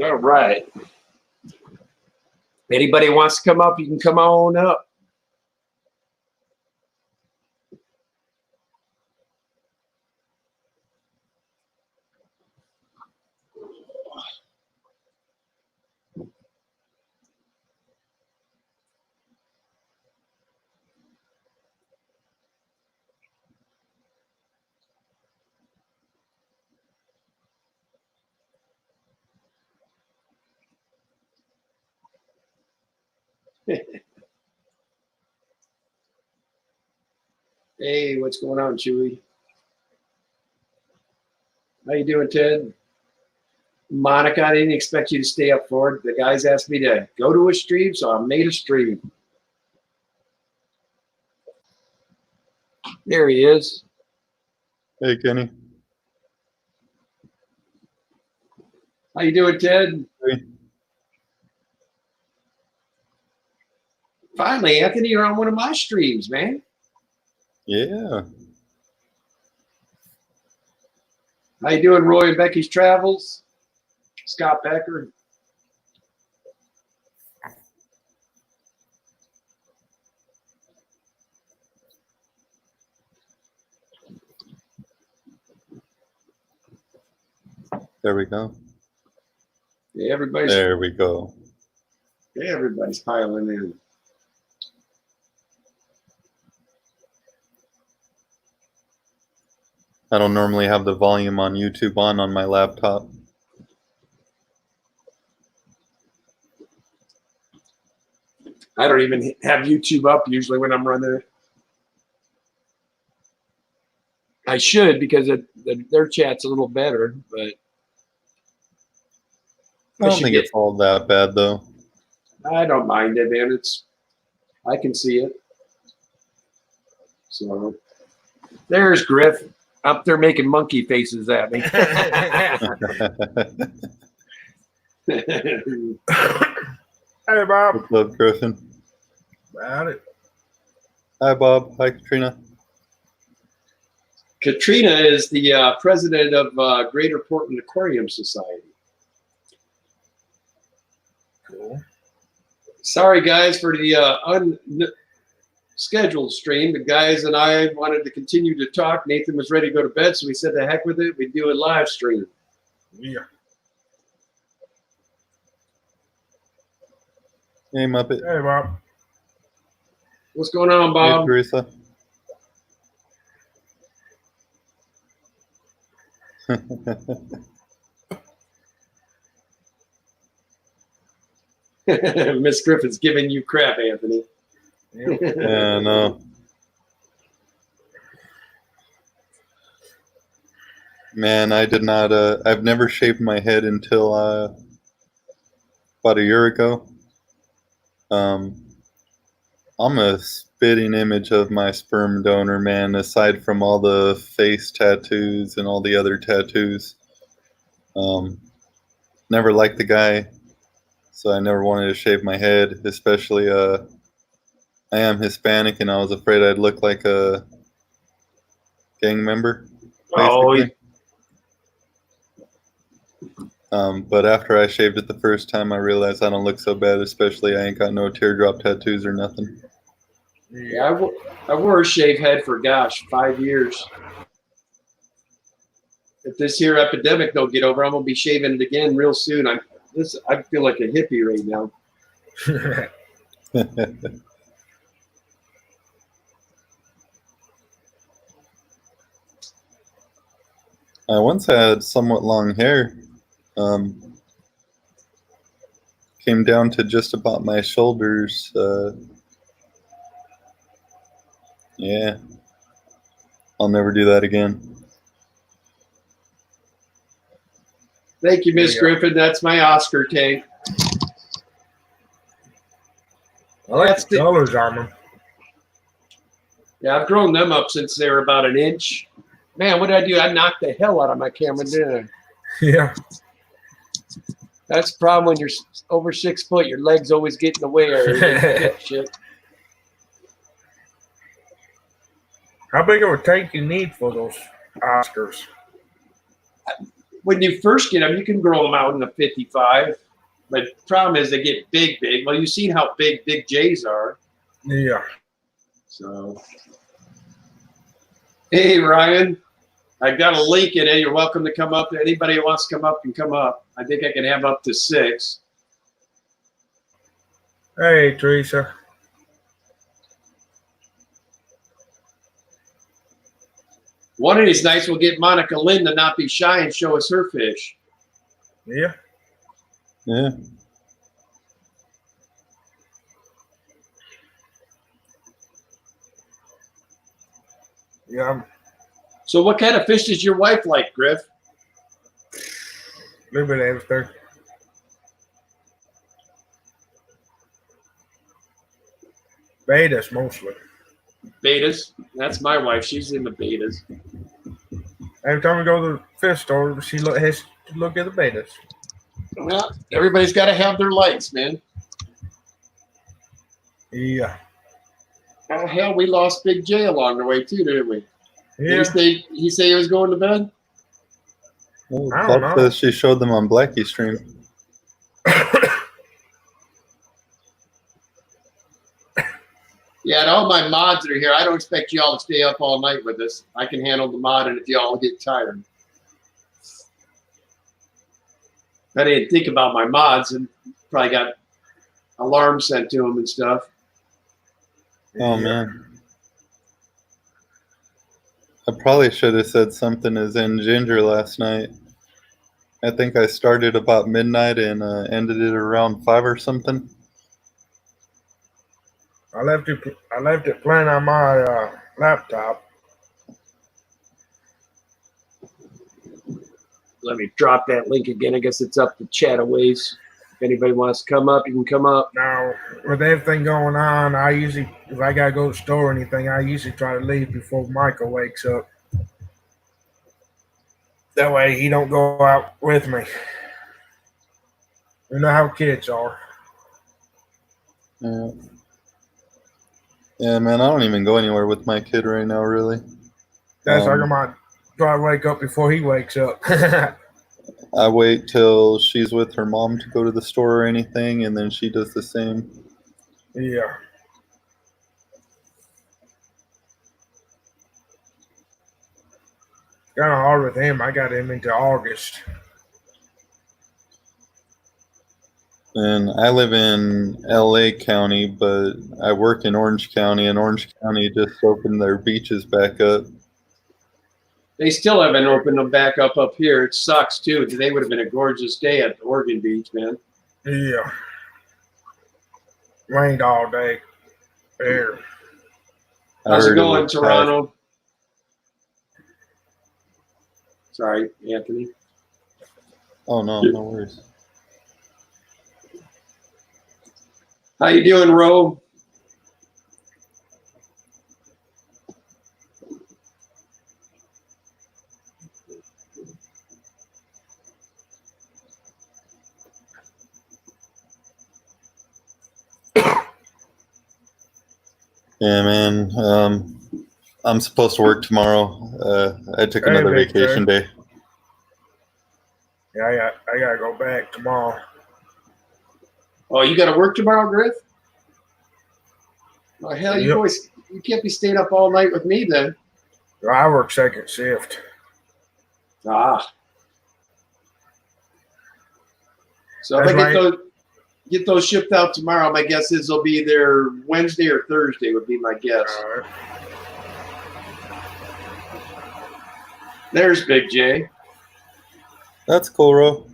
All right. Anybody wants to come up, you can come on up. Hey, what's going on, Chewy? How you doing, Ted? Monica, I didn't expect you to stay up for it. The guys asked me to go to a stream, so I made a stream. There he is. Hey, Kenny. How you doing, Ted? Hey. Finally, Anthony, you're on one of my streams, man. Yeah. How you doing, Roy and Becky's Travels? Scott Becker. There we go. Yeah, everybody's There we go. Yeah, everybody's piling in. I don't normally have the volume on YouTube on my laptop. I don't even have YouTube up usually when I'm running it. I should because their chat's a little better, but I don't think it's all that bad, though. I don't mind it, man. I can see it. So there's Griff up there making monkey faces at me. Hey, Bob. What's up, Griffin? About it. Hi, Bob. Hi, Katrina. Katrina is the president of Greater Portland Aquarium Society. Cool. Sorry, guys, for the unscheduled stream. The guys and I wanted to continue to talk. Nathan was ready to go to bed, so we said, the heck with it. We'd do a live stream. Yeah. Hey, Muppet. Hey, Bob. What's going on, Hey, Bob? Teresa. Miss Griffin's giving you crap, Anthony. Yep. Yeah, no. Man, I did not, I've never shaved my head until about a year ago. I'm a spitting image of my sperm donor, man, aside from all the face tattoos and all the other tattoos. Never liked the guy, so I never wanted to shave my head, especially, I am Hispanic, and I was afraid I'd look like a gang member, basically. But after I shaved it the first time, I realized I don't look so bad, especially I ain't got no teardrop tattoos or nothing. Yeah, I wore a shaved head for, gosh, 5 years. If this here epidemic don't get over, I'm going to be shaving it again real soon. I feel like a hippie right now. I once had somewhat long hair. Came down to just about my shoulders. Yeah. I'll never do that again. Thank you, Miss Griffin. That's my Oscar tank. I like the colors on them. Yeah, I've grown them up since they were about an inch. Man, what did I do? I knocked the hell out of my camera, didn't I? Yeah. That's the problem when you're over 6 foot. Your legs always get in the way of shit. How big of a tank you need for those Oscars? when you first get them, you can grow them out in the 55. But the problem is they get big. Well, you've seen how big Jays are. Yeah. So, hey, Ryan, I've got a link in it. You're welcome to come up. Anybody who wants to come up can come up. I think I can have up to 6. Hey, Teresa. One of these nights we'll get Monica Lynn to not be shy and show us her fish. Yeah. Yeah. Yeah. So what kind of fish does your wife like, Griff? A little bit of everything. Betas mostly. Betas. That's my wife. She's in the betas. Every time we go to the fish store, she has to look at the betas. Well, everybody's got to have their lights, man. Yeah. Oh, hell, we lost Big J along the way too, didn't we? Yeah. He say he was going to bed? Well, I don't Bob know. says she showed them on Blackie stream. Yeah, and all my mods that are here, I don't expect you all to stay up all night with us. I can handle the mod, and if you all get tired. I didn't think about my mods and probably got alarms sent to them and stuff. Oh, man. I probably should have said something as in Ginger last night. I think I started about midnight and ended it around 5 or something. I left it playing on my laptop. Let me drop that link again. I guess it's up to Chataways. If anybody wants to come up, you can come up. Now, with everything going on, I usually, if I gotta go to the store or anything, I usually try to leave before Michael wakes up. That way he don't go out with me. You know how kids are. Yeah. Yeah, man, I don't even go anywhere with my kid right now, really. That's like I might try to wake up before he wakes up. I wait till she's with her mom to go to the store or anything, and then she does the same. Yeah. Kind of hard with him. I got him into August. And I live in LA County, but I work in Orange County, and Orange County just opened their beaches back up. They still haven't opened them back up here. It sucks, too. Today would have been a gorgeous day at Oregon Beach, man. Yeah. Rained all day. There. How's it going, was Toronto? Sorry, Anthony. Oh, no, no worries. How you doing, Ro? Yeah, man. I'm supposed to work tomorrow. I took another big vacation day. Yeah, I gotta go back tomorrow. Oh, you got to work tomorrow, Griff? Oh, hell, you Yep. boys, you can't be staying up all night with me then. I work second shift. Ah. So if That's I right. get those shipped out tomorrow, my guess is they'll be there Wednesday or Thursday would be my guess. All right. There's Big J. That's cool, Ro.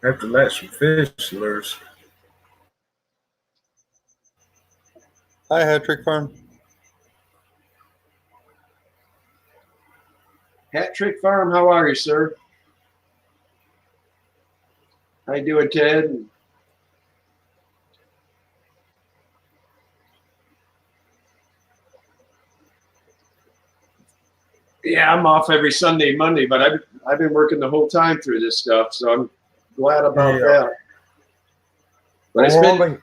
Have to let some fish loose. Hi, Hat Trick Farm. Hat Trick Farm, how are you, sir? How you doing, Ted? Yeah, I'm off every Sunday, Monday, but I've been working the whole time through this stuff, so I'm glad about that. But it's been,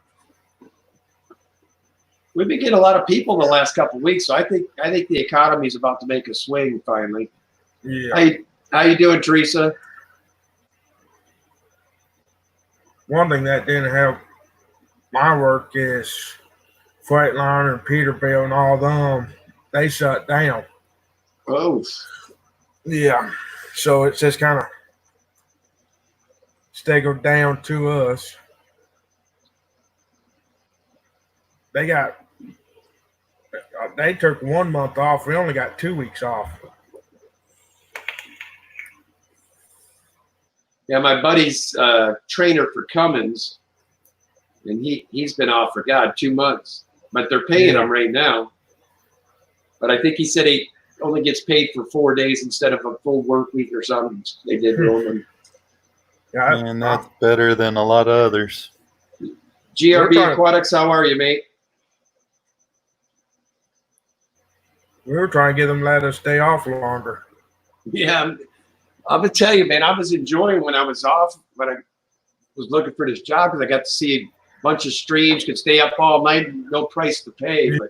we've been getting a lot of people the last couple of weeks, so I think the economy is about to make a swing finally. Yeah. How you doing, Teresa? One thing that didn't help my work is Freightliner and Peterbilt and all them. They shut down. Oh, Yeah. So it's just kind of staggered down to us. They took 1 month off. We only got 2 weeks off. yeah. My buddy's trainer for Cummins, and he's been off for 2 months, but they're paying him right now. But I think he said he only gets paid for 4 days instead of a full work week or something. They did to him. Yeah, And that's better than a lot of others. GRB Aquatics, how are you, mate? we were trying to get them to let us stay off longer. Yeah, I'm gonna tell you, man. I was enjoying when I was off, but I was looking for this job because I got to see a bunch of streams, could stay up all night, no price to pay. But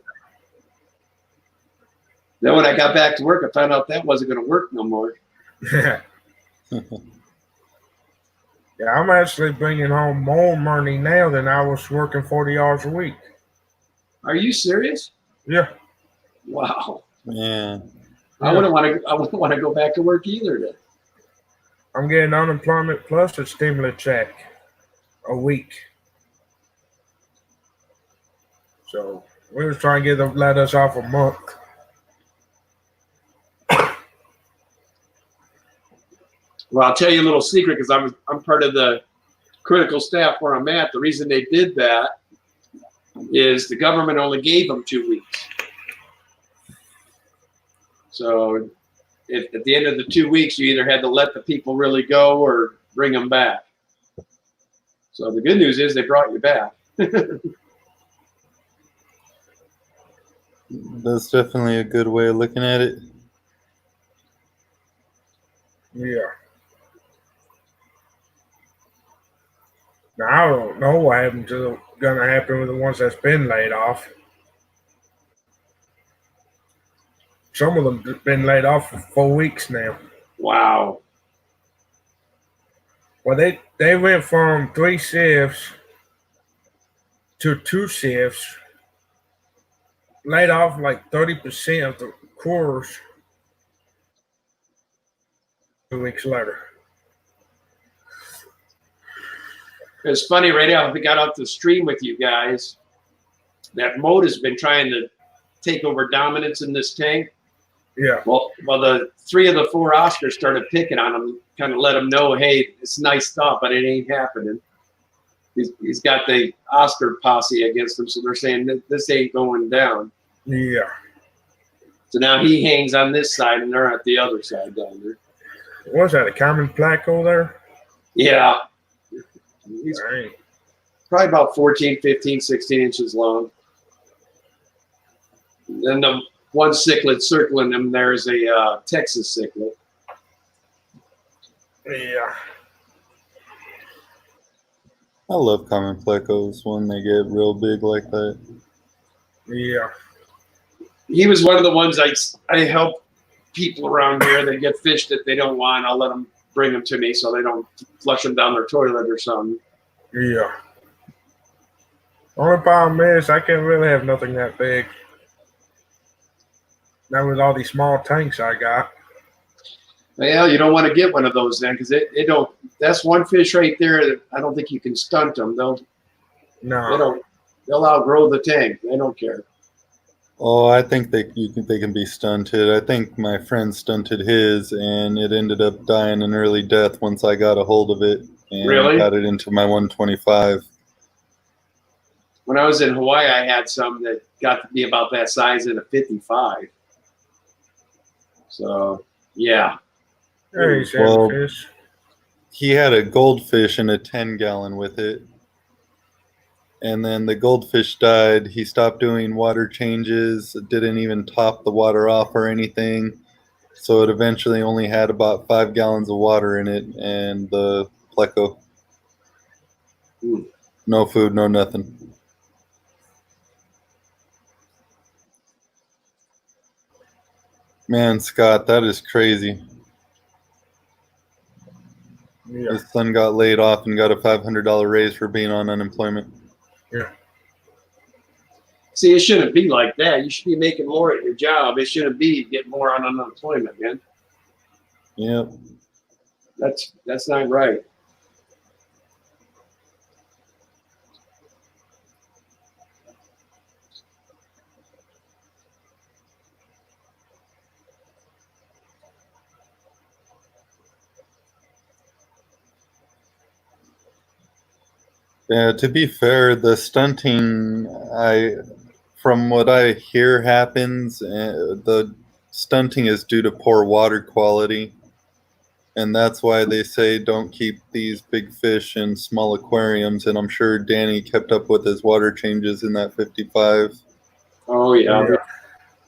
then when I got back to work, I found out that wasn't going to work no more. Yeah, I'm actually bringing home more money now than I was working 40 hours a week. Are you serious? Yeah. Wow. Yeah. I wouldn't want to go back to work either. Then. I'm getting unemployment plus a stimulus check a week. So we was trying to get them let us off a month. Well, I'll tell you a little secret because I'm part of the critical staff where I'm at. The reason they did that is the government only gave them 2 weeks. So at the end of the 2 weeks, you either had to let the people really go or bring them back. So the good news is they brought you back. That's definitely a good way of looking at it. Yeah. Now I don't know what gonna happen with the ones that's been laid off. Some of them have been laid off for 4 weeks now. Wow. Well, they went from 3 shifts to 2 shifts, laid off like 30% of the crews 2 weeks later. It's funny, right now, we got out to stream with you guys. That mode has been trying to take over dominance in this tank. Yeah. Well, the 3 of the 4 Oscars started picking on him, kind of let him know, hey, it's nice stuff, but it ain't happening. He's got the Oscar posse against him, so they're saying that this ain't going down. Yeah. So now he hangs on this side, and they're at the other side down there. What's that, a common placo there? Yeah. He's Dang. probably about 14, 15, 16 inches long. Then the one cichlid circling him there is a Texas cichlid. Yeah. I love common plecos when they get real big like that. Yeah. He was one of the ones I help people around here that get fish that they don't want. I'll let them bring them to me so they don't flush them down their toilet or something. Yeah. Only problem is I can't really have nothing that big. Now with all these small tanks I got. Well, you don't want to get one of those then because it don't. That's one fish right there that I don't think you can stunt them. No. They'll outgrow the tank. They don't care. Oh, I think they can be stunted. I think my friend stunted his, and it ended up dying an early death once I got a hold of it and Really? got it into my 125. When I was in Hawaii, I had some that got to be about that size in a 55. So, yeah. Hey, Well, fish. he had a goldfish in a 10-gallon with it. And then the goldfish died. He stopped doing water changes, didn't even top the water off or anything. So it eventually only had about 5 gallons of water in it, and the pleco. No food, no nothing. Man, Scott, that is crazy. Yeah. His son got laid off and got a $500 raise for being on unemployment. See, it shouldn't be like that. You should be making more at your job. It shouldn't be getting more on unemployment, man. Yep. That's not right. Yeah, to be fair, the stunting, from what I hear happens, the stunting is due to poor water quality. And that's why they say don't keep these big fish in small aquariums. And I'm sure Danny kept up with his water changes in that 55. Oh yeah. Yeah.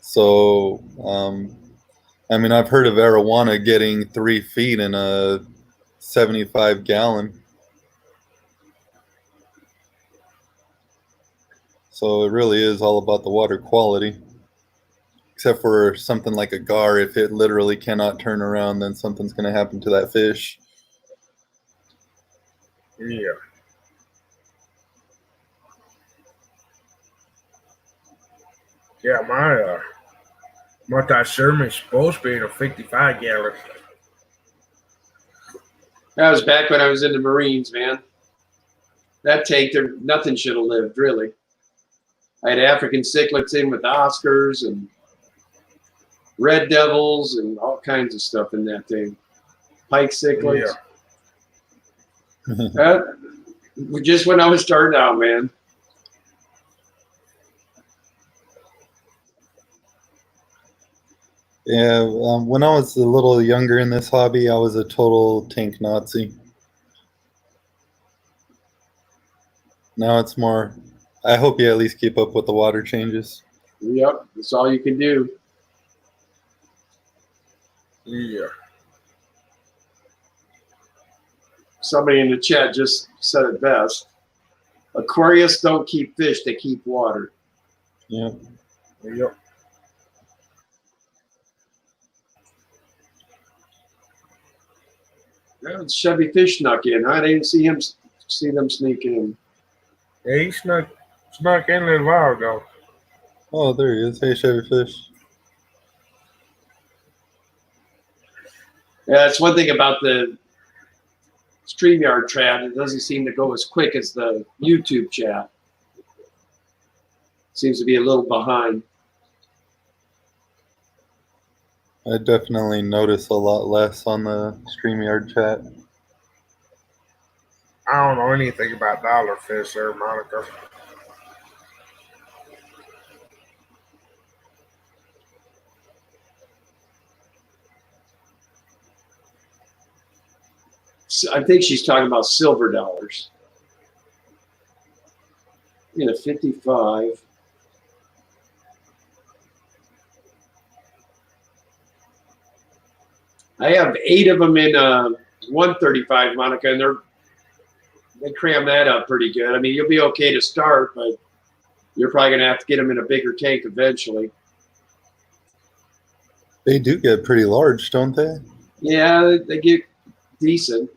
So, I mean, I've heard of arowana getting 3 feet in a 75 gallon. So it really is all about the water quality. Except for something like a gar, if it literally cannot turn around, then something's going to happen to that fish. Yeah. Yeah, my multi-Sherman's supposed to be in a 55 gallon. That was back when I was in the Marines, man. That tank, there nothing should have lived, really. I had African cichlids in with Oscars and red devils and all kinds of stuff in that thing. Pike cichlids. Just when I was starting out, man. Yeah, when I was a little younger in this hobby, I was a total tank Nazi. Now it's more, I hope you at least keep up with the water changes. Yep, that's all you can do. Yeah. Somebody in the chat just said it best. Aquarius don't keep fish, they keep water. Yeah. Yep. Well, Chevy Fish snuck in. I didn't see them sneak in. Yeah, he snuck in a little while ago. Oh, there he is. Hey, Chevy Fish. Yeah, that's one thing about the StreamYard chat. It doesn't seem to go as quick as the YouTube chat. Seems to be a little behind. I definitely notice a lot less on the StreamYard chat. I don't know anything about dollar fish there, Monica. I think she's talking about silver dollars. In a 55. I have 8 of them in 135, Monica, and they cram that up pretty good. I mean, you'll be okay to start, but you're probably going to have to get them in a bigger tank eventually. They do get pretty large, don't they? Yeah, they get decent.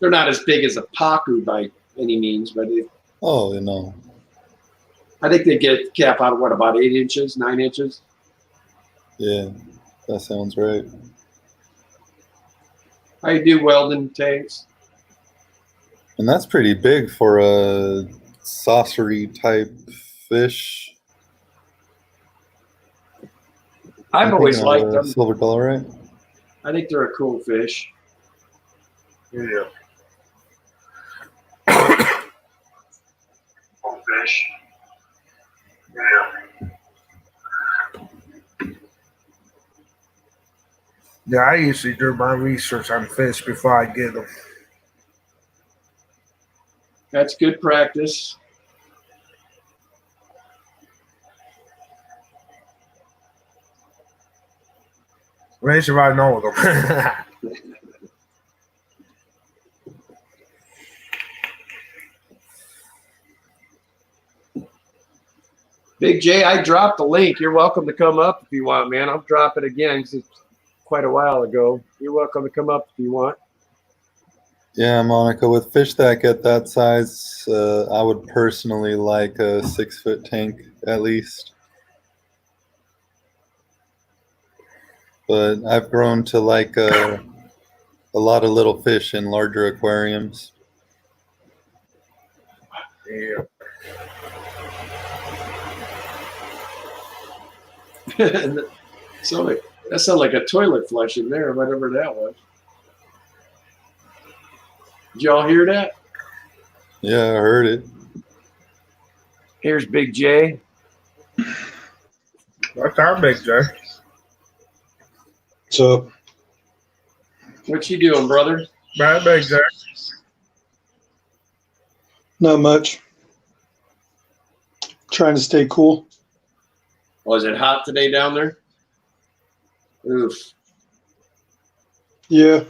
They're not as big as a Pacu by any means, but Oh, no. I think they get cap out of what, about 8 inches, 9 inches? Yeah, that sounds right. How you do welding tanks? And that's pretty big for a saucery type fish. I've always liked them. Silver dollar, right? I think they're a cool fish. Yeah. Cool fish. Yeah, I usually do my research on fish before I get them. That's good practice. At least if I know them. Big J, I dropped the link. You're welcome to come up if you want, man. I'll drop it again because it's quite a while ago. You're welcome to come up if you want. Yeah, Monica, with fish that get that size, I would personally like a 6 foot tank at least. But I've grown to like a lot of little fish in larger aquariums. Yeah. So that sounded like a toilet flush in there, whatever that was. Did y'all hear that? Yeah, I heard it. Here's Big J. That's our big J. So What you doing, brother? Bad big J. not much. Trying to stay cool. Was it hot today down there? Oof. Yeah.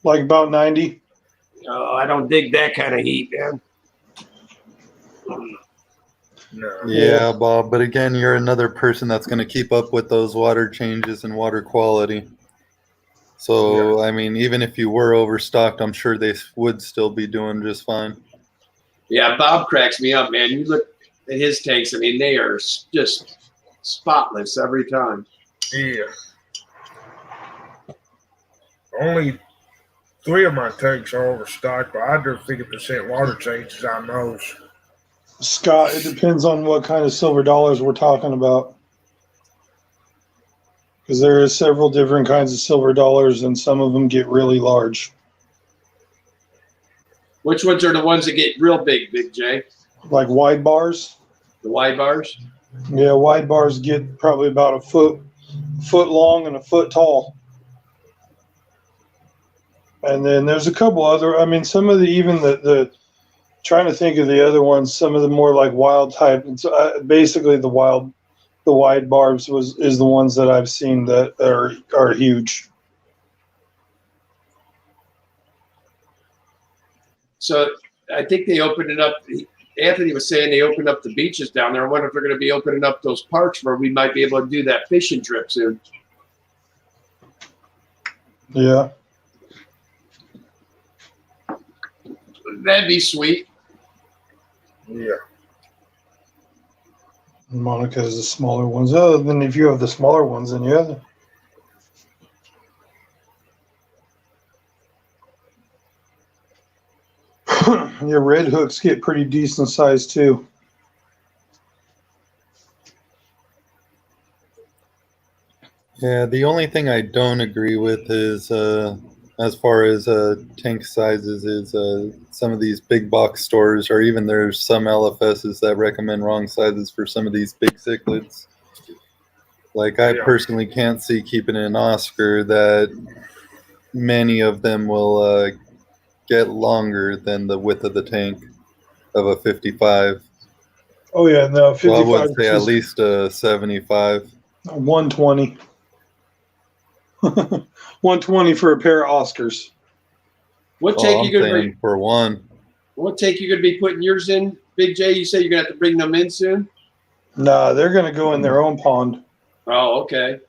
Like about 90. Oh, I don't dig that kind of heat, man. No. Yeah, Bob. But again, you're another person that's going to keep up with those water changes and water quality. So, I mean, even if you were overstocked, I'm sure they would still be doing just fine. Yeah, Bob cracks me up, man. You look at his tanks. I mean, they are just spotless every time. Yeah. Only 3 of my tanks are overstocked, but I do 50% water changes on those. Scott, it depends on what kind of silver dollars we're talking about. Because there is several different kinds of silver dollars, and some of them get really large. Which ones are the ones that get real big, Big J? Like wide bars. The wide bars? Yeah, wide bars get probably about a foot long and a foot tall. And then there's a couple other, I mean, some of the, even the trying to think of the other ones, some of the more like wild type. It's basically the wide barbs is the ones that I've seen that are huge. So I think they opened it up. Anthony was saying they opened up the beaches down there. I wonder if they're going to be opening up those parks where we might be able to do that fishing trip soon. Yeah. That'd be sweet. Yeah. Monica has the smaller ones. Other than if you have the smaller ones, then yeah. Your red hooks get pretty decent size too. Yeah, the only thing I don't agree with is, as far as tank sizes, is some of these big box stores, or even there's some LFSs that recommend wrong sizes for some of these big cichlids. Like, I personally can't see keeping an Oscar that many of them will get longer than the width of the tank of a 55. Oh yeah, no, 55. So I would say at least a 75. 120. 120 for a pair of Oscars. What tank I'm you gonna saying for one. What tank you gonna be putting yours in, Big J? You say you're gonna have to bring them in soon? Nah, they're gonna go in their own pond. Oh, okay.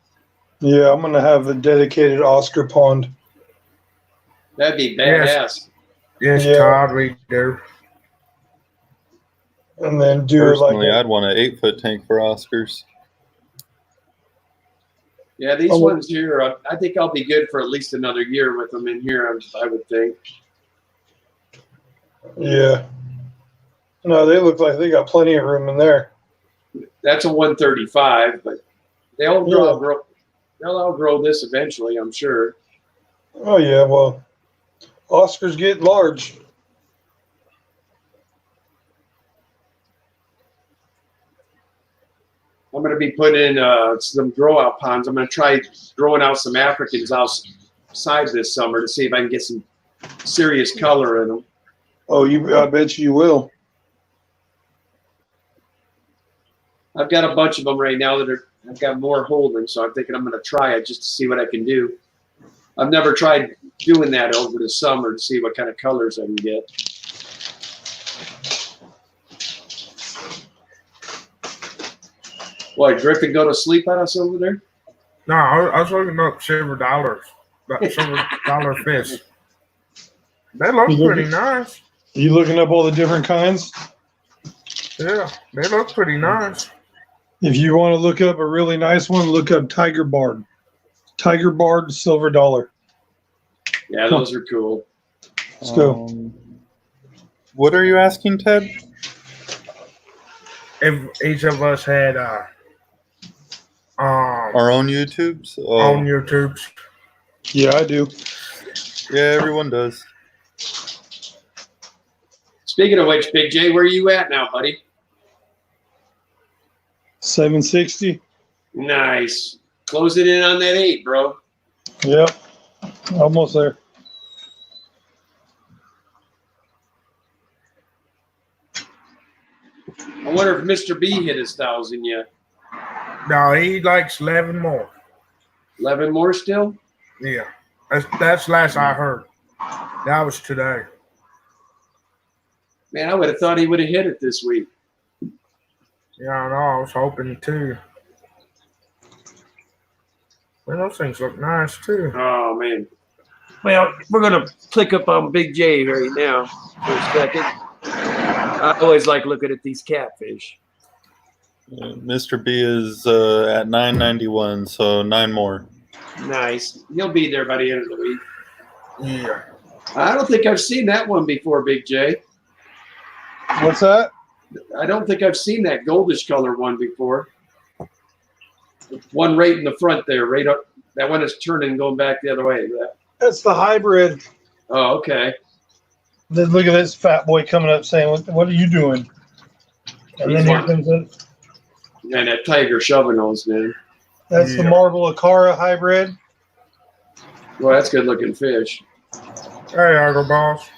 Yeah, I'm gonna have a dedicated Oscar pond. That'd be badass. Yes, Yeah. Todd, we do. And then do Personally, like I'd want an 8 foot tank for Oscars. Yeah, these Oh, well- ones here, I think I'll be good for at least another year with them in here. I would think. yeah. No, they look like they got plenty of room in there. That's a 135, but they'll outgrow this eventually, I'm sure. Oh yeah, well, Oscars get large. I'm going to be putting in some grow out ponds. I'm going to try growing out some Africans outside this summer to see if I can get some serious color in them. Oh, I bet you will. I've got a bunch of them right now I've got more holding, so I'm thinking I'm going to try it just to see what I can do. I've never tried doing that over the summer to see what kind of colors I can get. What, Griffin go to sleep on us over there? No, I was looking up silver dollars. Silver dollar fish. They look You look pretty at- nice. You looking up all the different kinds? Yeah, they look pretty nice. If you want to look up a really nice one, look up Tiger Bard. Tiger Bard Silver Dollar. Yeah, those are cool. Let's go. What are you asking, Ted? If each of us had Our own YouTubes? Oh, on YouTube's. Yeah, I do. yeah, everyone does. Speaking of which, Big J, where are you at now, buddy? 760. Nice. Closing in on that 8, bro. Yep. Almost there. I wonder if Mr. B hit his 1,000 yet. No, he likes 11 more. 11 more still? Yeah, that's last I heard. That was today. Man, I would have thought he would have hit it this week. Yeah, I know. I was hoping too. Man, those things look nice too. Oh, man. Well, we're going to click up on Big J right now for a second. I always like looking at these catfish. Mr. B is at 991, so 9 more. Nice. He'll be there by the end of the week. Yeah. I don't think I've seen that one before, Big J. What's that? I don't think I've seen that goldish color one before. One right in the front there, right up. That one is turning and going back the other way. That's the hybrid. Oh, okay. Then look at this fat boy coming up saying, "What are you doing?" And then here comes in. And that tiger shoving those, man. That's the Yeah. Marble Acara hybrid. Well, that's good looking fish. Hey, Argo Boss.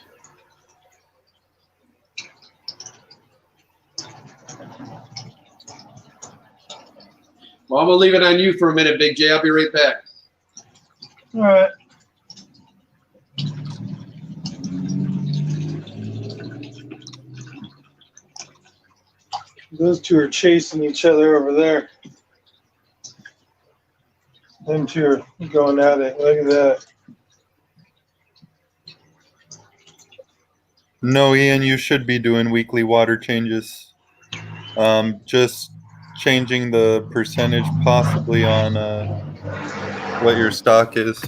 Well, I'm going to leave it on you for a minute, Big J. I'll be right back. All right. Those two are chasing each other over there. Them two are going at it. Look at that. No, Ian, you should be doing weekly water changes. Just changing the percentage possibly on what your stock is.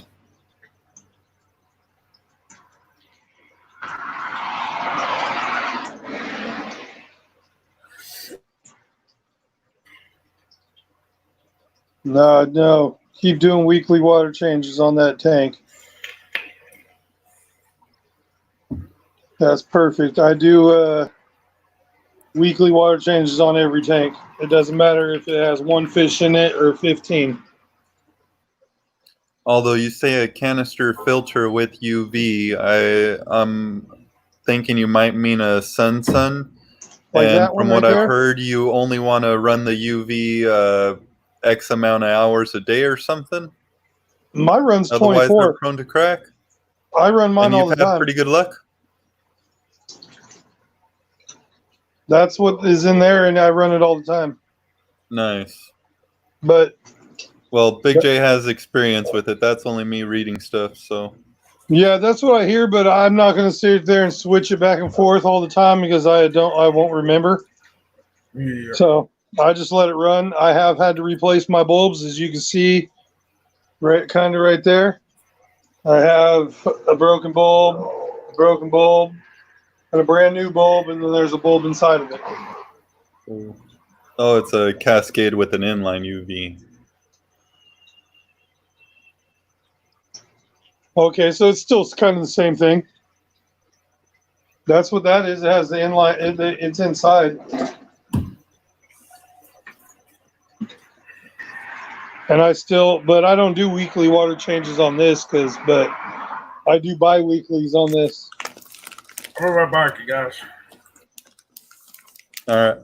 No. Keep doing weekly water changes on that tank. That's perfect. I do weekly water changes on every tank. It doesn't matter if it has one fish in it or 15. Although you say a canister filter with UV, I'm thinking you might mean a sun. Like And that one from what right I've there? heard, you only want to run the UV X amount of hours a day or something. My run's Otherwise, 24. they're prone to crack. I run mine And all you've the had time. pretty good luck. That's what is in there, and I run it all the time. Nice. But Well, Big J has experience with it. That's only me reading stuff, so. yeah, that's what I hear. But I'm not going to sit there and switch it back and forth all the time because I won't remember. Yeah. So I just let it run. I have had to replace my bulbs, as you can see, right there. I have a broken bulb, and a brand new bulb, and then there's a bulb inside of it. Oh, it's a Cascade with an inline UV. Okay, so it's still kind of the same thing. That's what that is. It has the inline. It's inside. And but I don't do weekly water changes on this but I do bi-weeklies on this. I'll be right back, you guys. All right.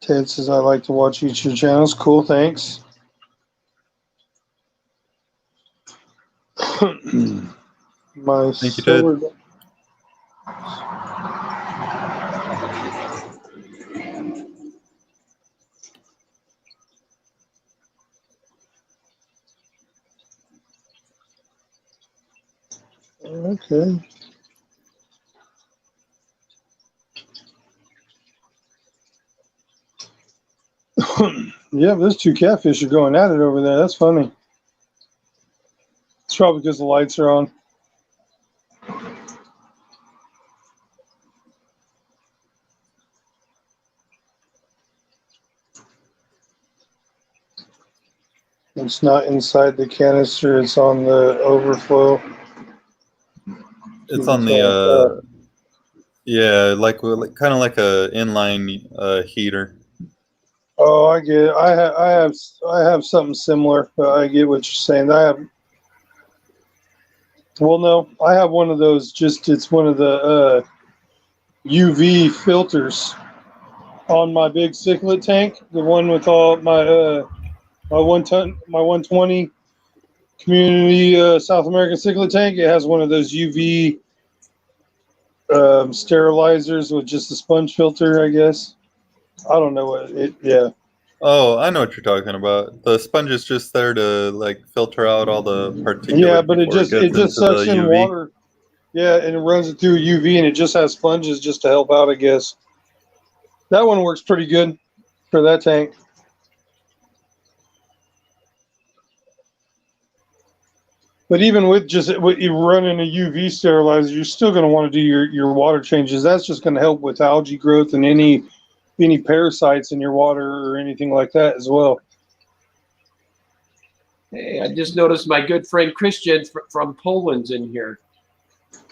Ted says, I like to watch each of your channels. Cool, thanks. My Thank you, Ted. silver- Okay. Yeah, those two catfish are going at it over there. That's funny. It's probably because the lights are on. It's not inside the canister. It's on the overflow. It's on the yeah, like kind of like a inline heater. Oh, I get it. I have something similar, but I get what you're saying. Well, no, I have one of those. Just it's one of the UV filters on my big cichlid tank. The one with all my my 120 community South American cichlid tank. It has one of those UV sterilizers with just a sponge filter, I guess. I don't know what it. Yeah. Oh, I know what you're talking about. The sponge is just there to like filter out all the particulate. Yeah, but it before just gets sucks into the in UV. water. Yeah, and it runs it through UV, and it just has sponges just to help out, I guess. That one works pretty good for that tank. But even with you running a UV sterilizer, you're still going to want to do your water changes. That's just going to help with algae growth and any parasites in your water or anything like that as well. Hey, I just noticed my good friend Christian from Poland's in here.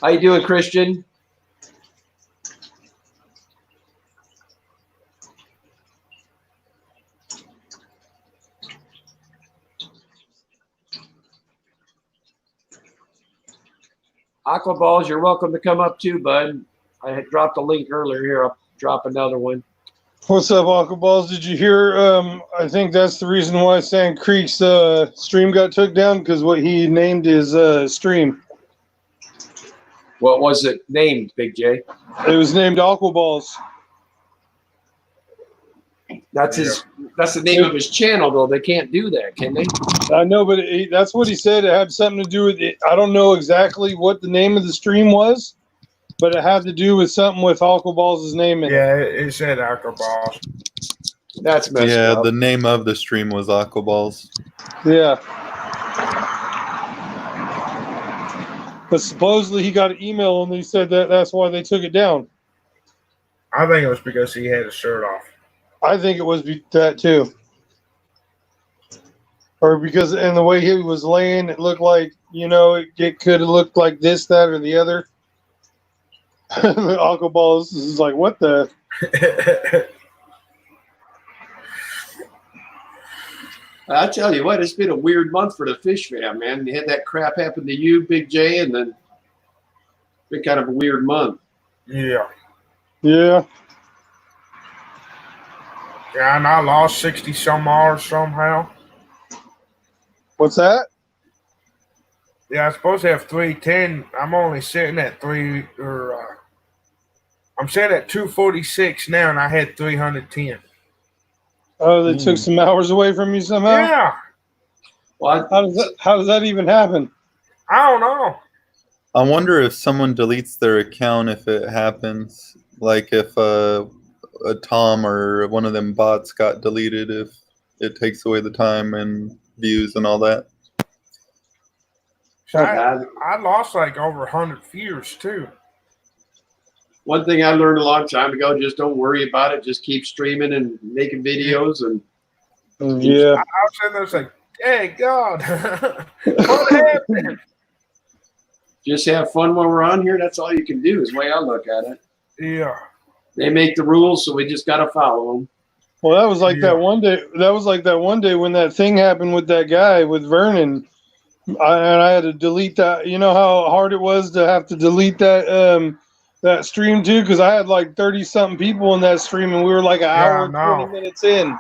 How you doing, Christian? Aquaballs, you're welcome to come up too, bud. I had dropped a link earlier here. I'll drop another one. What's up, Aquaballs? Did you hear? I think that's the reason why Sand Creek's stream got took down, because what he named his stream. What was it named, Big J? It was named Aquaballs. That's his. That's the name of his channel, though. They can't do that, can they? I know, but that's what he said. It had something to do with it. I don't know exactly what the name of the stream was, but it had to do with something with Aquaballs' name in it. Yeah, it said Aquaballs. That's messed Yeah, up. the name of the stream was Aquaballs. Yeah. But supposedly he got an email and he said that's why they took it down. I think it was because he had his shirt off. I think it was that too. Or because in the way he was laying, it looked like, it could have looked like this, that, or the other. The Aquaballs is like, what the? I tell you what, it's been a weird month for the fish fam, man. You had that crap happen to you, Big J, and then it's been kind of a weird month. Yeah. Yeah. Yeah, and I lost 60 some hours somehow. What's that? Yeah, I'm supposed to have 310. I'm only sitting at I'm sitting at 246 now, and I had 310. Oh, they took some hours away from you somehow? Yeah. Well, How does that even happen? I don't know. I wonder if someone deletes their account if it happens. Like if a Tom or one of them bots got deleted, if it takes away the time and views and all that. So I lost like over 100 viewers too. one thing I learned a long time ago, just don't worry about it. Just keep streaming and making videos. And Yeah. I was sitting there like, hey, God, what happened? just have fun while we're on here. That's all you can do is the way I look at it. Yeah. They make the rules, so we just got to follow them. Well, that was like that one day. That was like that one day when that thing happened with that guy with Vernon, and I had to delete that. You know how hard it was to have to delete that that stream too, because I had like 30-something people in that stream, and we were like an hour and 20 minutes in.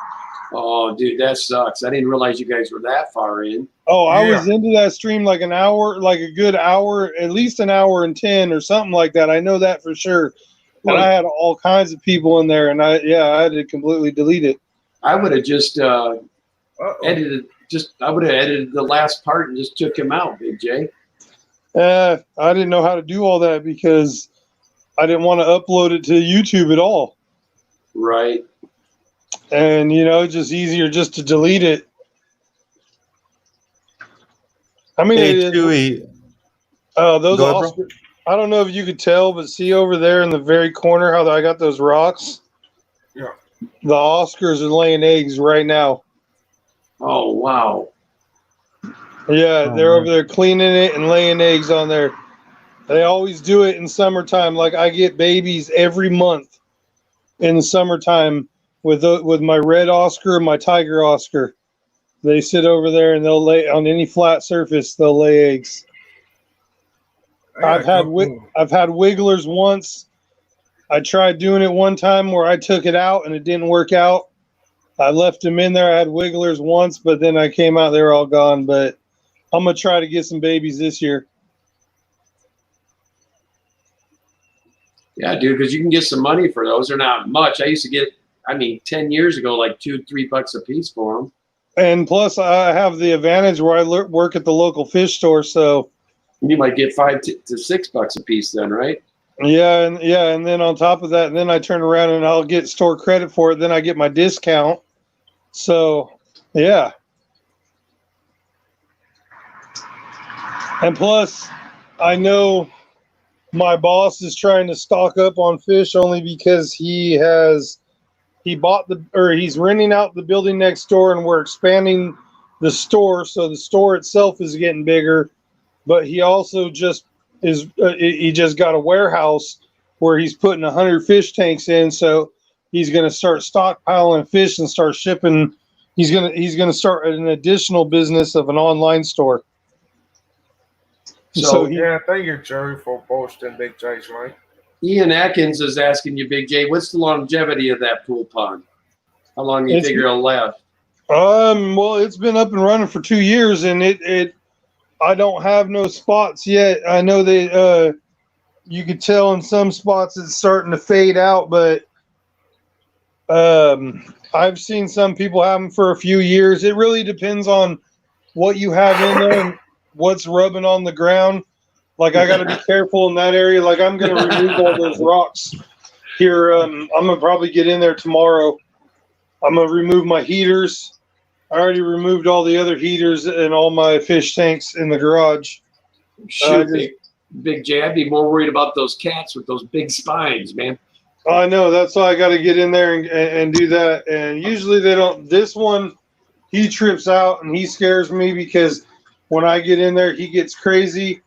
Oh, dude, that sucks. I didn't realize you guys were that far in. Oh, I was into that stream like an hour, like a good hour, at least an hour and 10 or something like that. I know that for sure. And I had all kinds of people in there, and I had to completely delete it. I would have just edited. I would have edited the last part and just took him out, Big J. I didn't know how to do all that because I didn't want to upload it to YouTube at all. Right. And, it's just easier just to delete it. I mean, Hey, it is. Chewy. Those Go ahead, bro. Oscar, I don't know if you could tell, but see over there in the very corner how I got those rocks? Yeah. The Oscars are laying eggs right now. Oh, wow. Yeah, Oh, they're man. over there cleaning it and laying eggs on there. They always do it in summertime. Like I get babies every month in the summertime with my red Oscar and my tiger Oscar. They sit over there and they'll lay on any flat surface. They'll lay eggs. I've had wigglers once. I tried doing it one time where I took it out and it didn't work out. I left them in there. I had wigglers once, but then I came out, they were all gone. But I'm going to try to get some babies this year. Yeah, dude, because you can get some money for those. They're not much. I used to get, 10 years ago, like $2-3 a piece for them. And plus, I have the advantage where I work at the local fish store. So You might get $5 to $6 a piece then, right? yeah, and then on top of that, and then I turn around and I'll get store credit for it. Then I get my discount. So yeah. And plus, I know my boss is trying to stock up on fish only because he's renting out the building next door and we're expanding the store. So the store itself is getting bigger, but he also just got a warehouse where he's putting 100 fish tanks in. So he's going to start stockpiling fish and start shipping. He's going to start an additional business of an online store. So yeah, thank you, Jerry, for posting Big J's, right? Ian Atkins is asking you, Big J, what's the longevity of that pool pond? How long do you figure it'll last? Well, it's been up and running for 2 years, and I don't have no spots yet. I know that you could tell in some spots it's starting to fade out, but I've seen some people have them for a few years. It really depends on what you have in there and what's rubbing on the ground. Like I got to be careful in that area. Like I'm going to remove all those rocks here. I'm going to probably get in there tomorrow. I'm going to remove my heaters. I already removed all the other heaters and all my fish tanks in the garage. Shoot, Big J, I'd be more worried about those cats with those big spines, man. I know. That's why I got to get in there and do that. And usually they don't. This one, he trips out and he scares me because when I get in there, he gets crazy.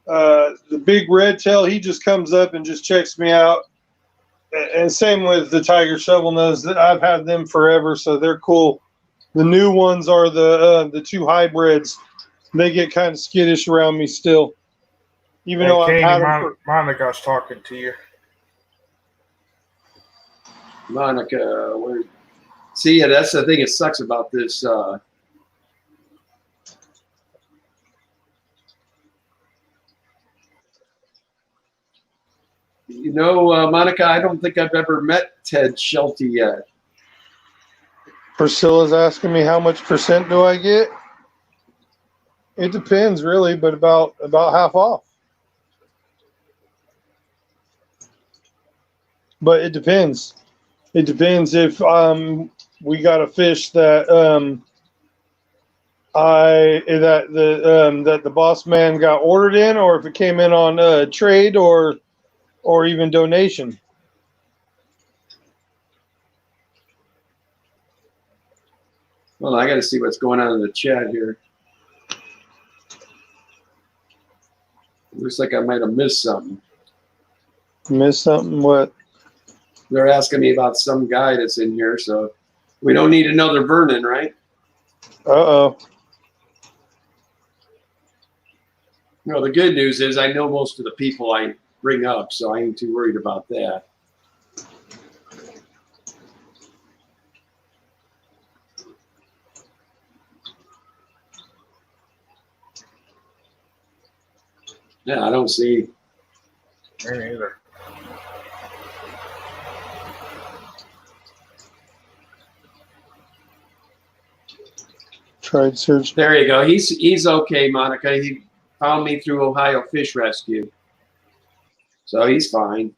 The big red tail, he just comes up and just checks me out. And same with the tiger shovel nose. I've had them forever, so they're cool. The new ones are the two hybrids. They get kind of skittish around me still, even though I've had them. Monica's talking to you. Monica, see, that's the thing that sucks about this. Monica, I don't think I've ever met Ted Schulte yet. Priscilla's asking me how much % do I get? It depends, really, but about half off. But it depends. It depends if we got a fish that that the boss man got ordered in, or if it came in on trade or even donation. Well, I got to see what's going on in the chat here. Looks like I might have missed something. Missed something? What? They're asking me about some guy that's in here, so we don't need another Vernon, right? Uh-oh. No, the good news is I know most of the people I bring up, so I ain't too worried about that. Yeah, I don't see. Me neither. Tried search. There you go. He's okay, Monica. found me through Ohio Fish Rescue. So he's fine.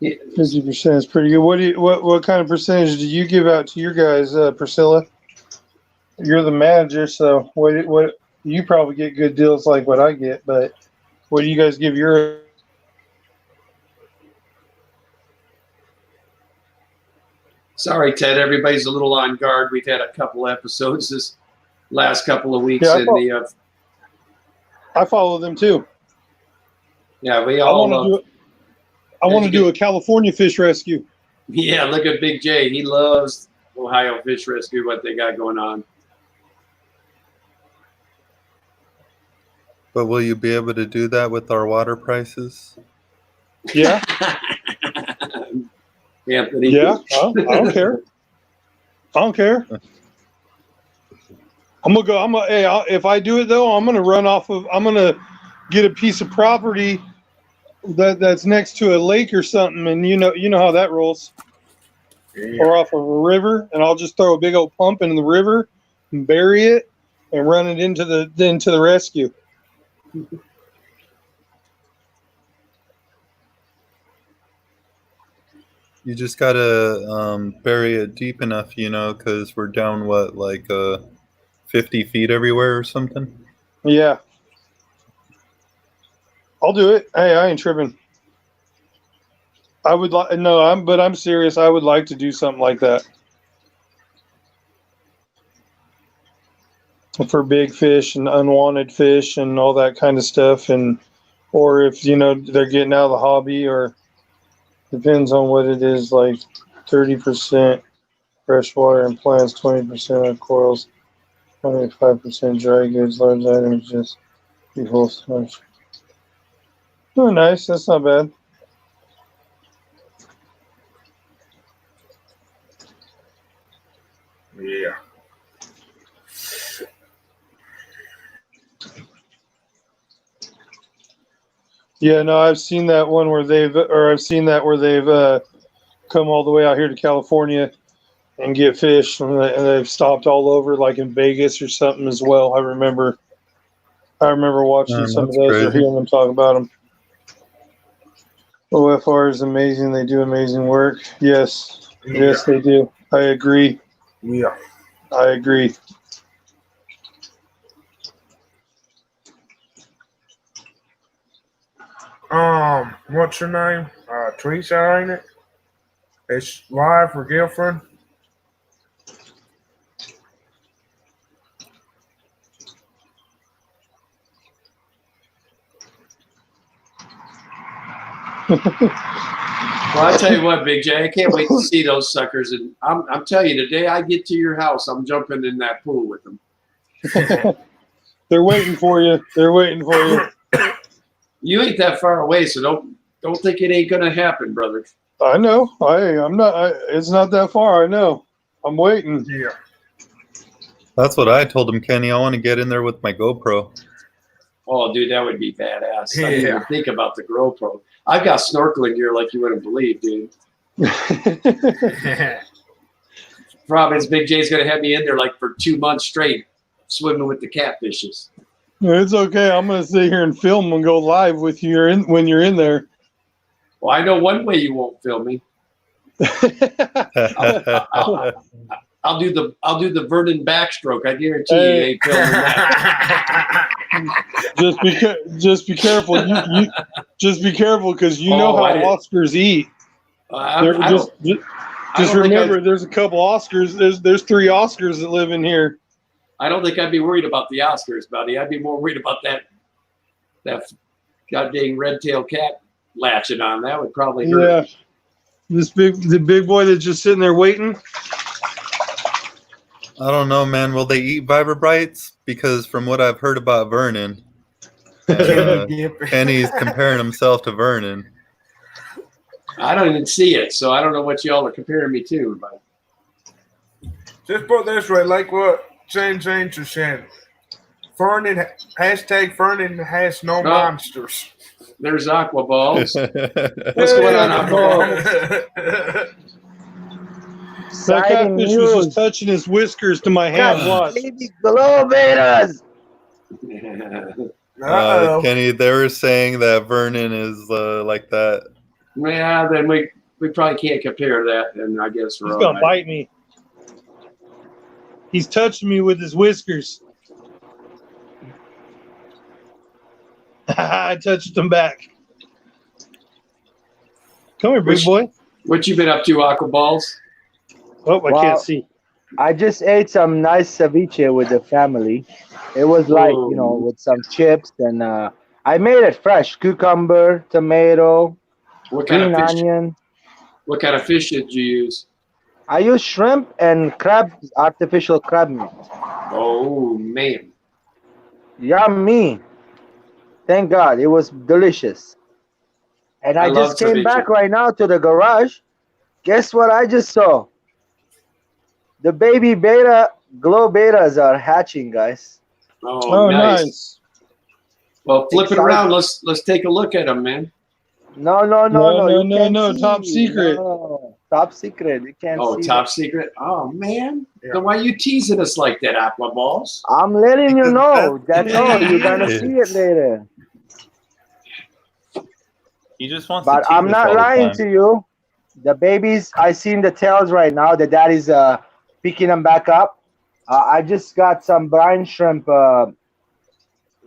50% is pretty good. What kind of percentage do you give out to your guys, Priscilla? You're the manager, so what you probably get good deals like what I get, but what do you guys give your? Sorry, Ted. Everybody's a little on guard. We've had a couple episodes this last couple of weeks. Yeah, I follow them too. Yeah, we I all. want to do a California fish rescue. Yeah, look at Big J. He loves Ohio Fish Rescue. What they got going on. But will you be able to do that with our water prices? Yeah. Anthony. Yeah. I don't care. I don't care. I'm gonna go. If I do it though, I'm gonna get a piece of property that's next to a lake or something, and you know how that rolls. Yeah. Or off of a river, and I'll just throw a big old pump in the river and bury it and run it into the rescue. You just gotta bury it deep enough, because we're down 50 feet everywhere or something. Yeah. I'll do it. Hey, I ain't tripping. I would like but I'm serious. I would like to do something like that for big fish and unwanted fish and all that kind of stuff, or if they're getting out of the hobby, or depends on what it is, like 30% freshwater and plants, 20% of corals, 25% dry goods, large items, just be whole much. Oh, nice. That's not bad. Yeah. Yeah, no, I've seen that one where they've come all the way out here to California and get fish, and they've stopped all over, like in Vegas or something as well. I remember watching some of those or hearing them talk about them. OFR is amazing. They do amazing work. Yes, yes, they do. I agree. Yeah. I agree. What's your name? Teresa, ain't it? It's wife or girlfriend? Well, I tell you what, Big J, I can't wait to see those suckers. And I'm telling you, the day I get to your house, I'm jumping in that pool with them. They're waiting for you. They're waiting for you. You ain't that far away, so don't think it ain't gonna happen, brother. I know. I'm not. It's not that far. I know. I'm waiting. Yeah. That's what I told him, Kenny. I want to get in there with my GoPro. Oh, dude, that would be badass. I didn't Yeah. even think about the GoPro. I've got snorkeling gear like you wouldn't believe, dude. Problem is, Big J's gonna have me in there like for 2 months straight, swimming with the catfishes. It's okay. I'm gonna sit here and film and go live with you when you're in there. Well, I know one way you won't film me. I'll do the Vernon backstroke. I guarantee you ain't filming that. Just be careful. You just be careful, because you know how Oscars eat. Just remember, there's a couple Oscars. There's 3 Oscars that live in here. I don't think I'd be worried about the Oscars, buddy. I'd be more worried about that goddamn red-tailed cat latching on. That would probably hurt. Yeah. The big boy that's just sitting there waiting. I don't know, man. Will they eat Vibrobites? Because from what I've heard about Vernon, Kenny's comparing himself to Vernon. I don't even see it, so I don't know what y'all are comparing me to. But Just put it this way, like what James Angel said. Vernon has no monsters. there's aqua balls. What's going on, Aqua Balls? That catfish was just touching his whiskers to my hand. Watch. Globators. Uh-oh. Kenny, they were saying that Vernon is like that. Yeah, then we probably can't compare that, and I guess He's we're all gonna right. bite me. He's touching me with his whiskers. I touched him back. Come here, big Which- boy. What you been up to, Aqua Balls? Oh, I Wow. can't see. I just ate some nice ceviche with the family. It was like, you know, with some chips and I made it fresh. Cucumber, tomato, What kind green of fish? onion. What kind of fish did you use? I use shrimp and crab, artificial crab meat. Oh man, Yummy. Thank God. It was delicious. And I I love just came ceviche. back right now to the garage. Guess what I just saw? The baby glow betas are hatching, guys. oh, Oh, nice. nice. Well, flip it Exciting. around. Let's take a look at them, man. No. No, You no, can't no, see. top secret. No. Top secret. You can't Oh, see. top secret. Oh man, Yeah. then why you teasing us like that, Aqua Balls? I'm letting you Because know. that's That's all. You're gonna it. see it later. He just wants But to tease I'm us not all the lying time. to you. The babies, I seen the tails right now. The daddy's picking them back up. I just got some brine shrimp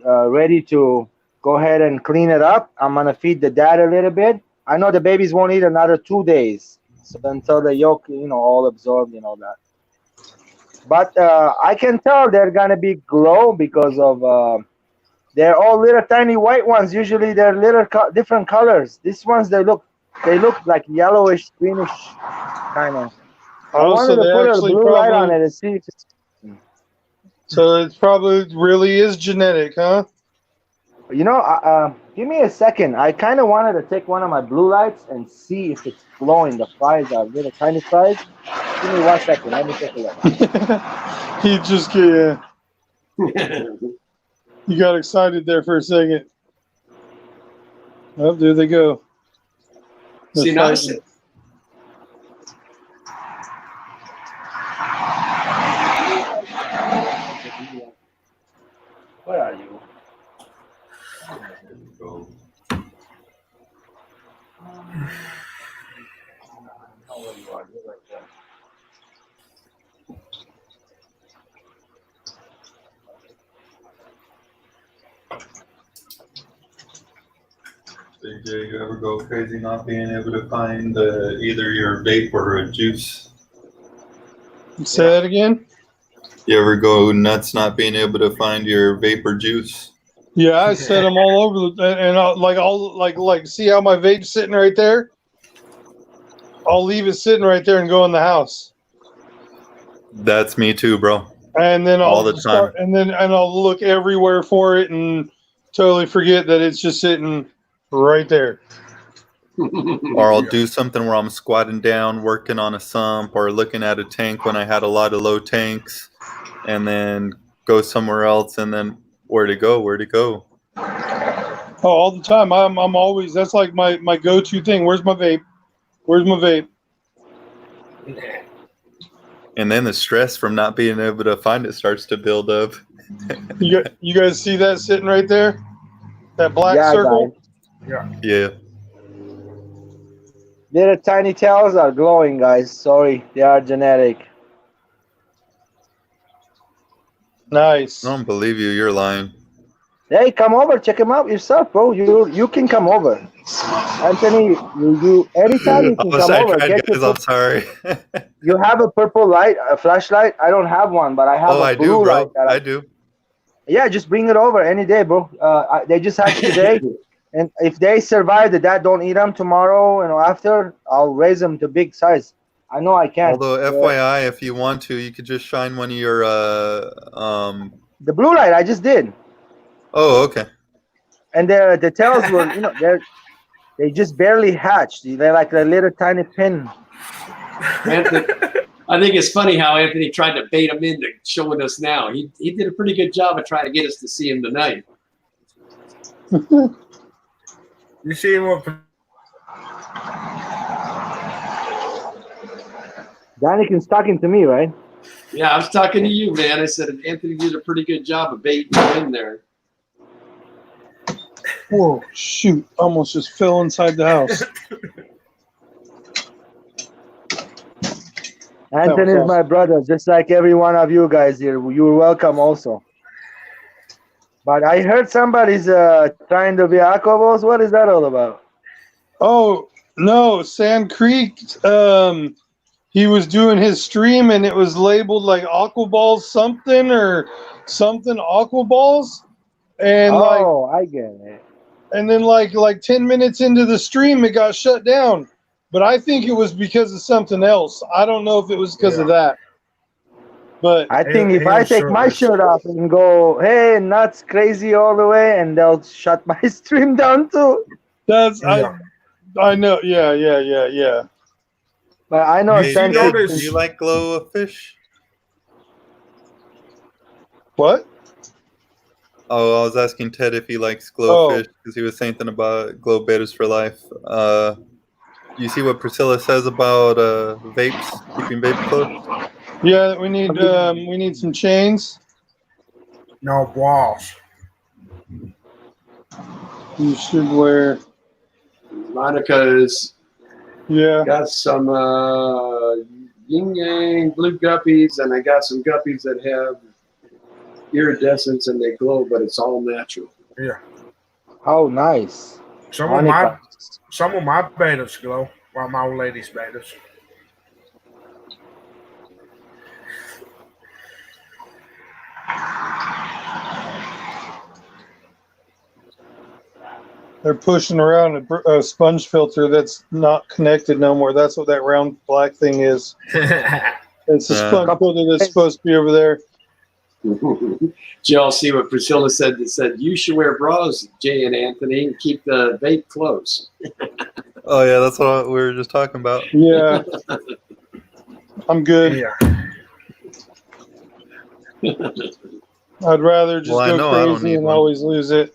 ready to go ahead and clean it up. I'm gonna feed the dad a little bit. I know the babies won't eat another 2 days, so until the yolk, you know, all absorbed and all that. But I can tell they're gonna be glow because of they're all little tiny white ones. Usually they're little different colors. These ones they look like yellowish, greenish kind of. I Oh, wanted so to they put a actually blue light on probably. it and see if it's. So it probably really is genetic, huh? You know, give me a second. I kind of wanted to take one of my blue lights and see if it's glowing. The flies are little tiny flies. Give me 1 second. Let me take a look. He just yeah. You got excited there for a second. Oh, there they go. See, They're now I fighting. said, Where are you? CJ, you ever go crazy not being able to find either your vape or a juice? Say that again. You ever go nuts not being able to find your vape or juice? Yeah, I set them all over the and I'll see how my vape's sitting right there. I'll leave it sitting right there and go in the house, That's me too, bro. and then All I'll the start, and I'll look everywhere for it and totally forget that it's just sitting right there. Or I'll do something where I'm squatting down, working on a sump, or looking at a tank when I had a lot of low tanks, and then go somewhere else, and then where to go? Oh, all the time. I'm always that's like my go-to thing. Where's my vape? Where's my vape? And then the stress from not being able to find it starts to build up. You guys see that sitting right there? That black Yeah, circle? Yeah. Little tiny tails are glowing, guys. Sorry, they are genetic. Nice. I don't believe you. You're lying. Hey, come over, check them out yourself, bro. You can come over, Anthony. You anytime you can I come over. tried, Get guys. your I'm sorry. You have a purple light, a flashlight? I don't have one, but I have Oh, a I blue do, bro. light. That I do. Yeah, just bring it over any day, bro. They just hatched today, and if they survive, the dad don't eat them tomorrow, after I'll raise them to big size. I know I can. Although, FYI, if you want to, you could just shine one of your. The blue light I just did, Oh, okay. and the tails were, they just barely hatched. They're like a little tiny pin. Anthony, I think it's funny how Anthony tried to bait him into showing us now. He did a pretty good job of trying to get us to see him tonight. You see what? Danikin's talking to me, right? Yeah, I was talking to you, man. I said Anthony did a pretty good job of baiting you in there. Whoa, shoot. Almost just fell inside the house. Anthony is my brother, just like every one of you guys here. You're welcome also. But I heard somebody's trying to be Aquaballs. What is that all about? Oh, no, Sand Creek. He was doing his stream and it was labeled like Aquaballs something or something Aquaballs. And I get it. and then like 10 minutes into the stream it got shut down. But I think it was because of something else. I don't know if it was because of that. But I think if I take my shirt off and go, hey, nuts, crazy all the way, and they'll shut my stream down too. that's I know. Yeah. But I know Hey, Sand Ted, Creek. do you like glow fish? What? Oh, I was asking Ted if he likes Oh. glowfish because he was saying something about glow betas for life. You see what Priscilla says about vapes, keeping vape closed? Yeah, we need some chains. No balls. You should wear. Monica's Yeah. got some yin yang blue guppies, and I got some guppies that have iridescence and they glow, but it's all natural. Yeah. Oh, nice. Some of my Monica. betas glow, while my old lady's betas. They're pushing around a sponge filter that's not connected no more. That's what that round black thing is. It's a sponge filter that's supposed to be over there. Did y'all see what Priscilla said? That said you should wear bras, Jay and Anthony, and keep the vape close. Oh yeah, that's what we were just talking about. Yeah. I'm good. Yeah. I'd rather just Well, I know I go don't crazy need and one. always lose it.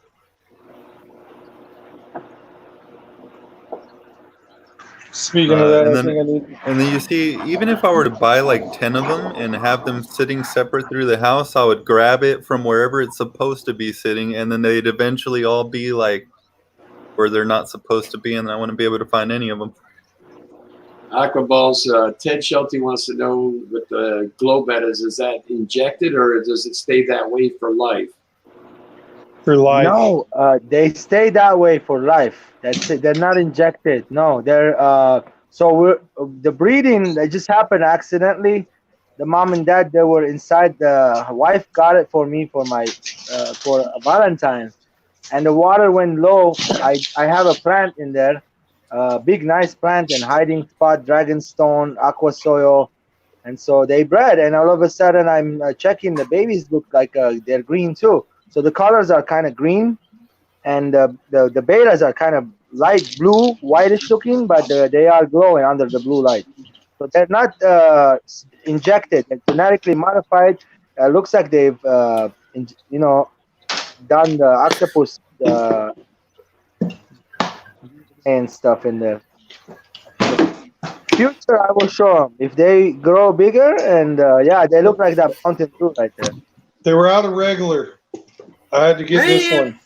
Speaking of that, and I then- think I need. And then you see, even if I were to buy like 10 of them and have them sitting separate through the house, I would grab it from wherever it's supposed to be sitting, and then they'd eventually all be like where they're not supposed to be, and I wouldn't be able to find any of them. Aquaballs, Ted Schulte wants to know with the glow betas, is that injected or does it stay that way for life? For life. No, they stay that way for life. That's it. They're not injected. No, they're the breeding that just happened accidentally. The mom and dad, they were inside. The wife got it for me for my for Valentine's, and the water went low. I have a plant in there, big nice plant and hiding spot, dragonstone, aqua soil, and so they bred. And all of a sudden, I'm checking the babies look like they're green too. So the colors are kind of green, and the betas are kind of light blue, whitish looking, but they are glowing under the blue light. So they're not injected. They're genetically modified. Looks like they've done the octopus and stuff in there. Future, I will show them if they grow bigger, and yeah, they look like that mountain fruit right there. They were out of regular. I had to get this Man. one.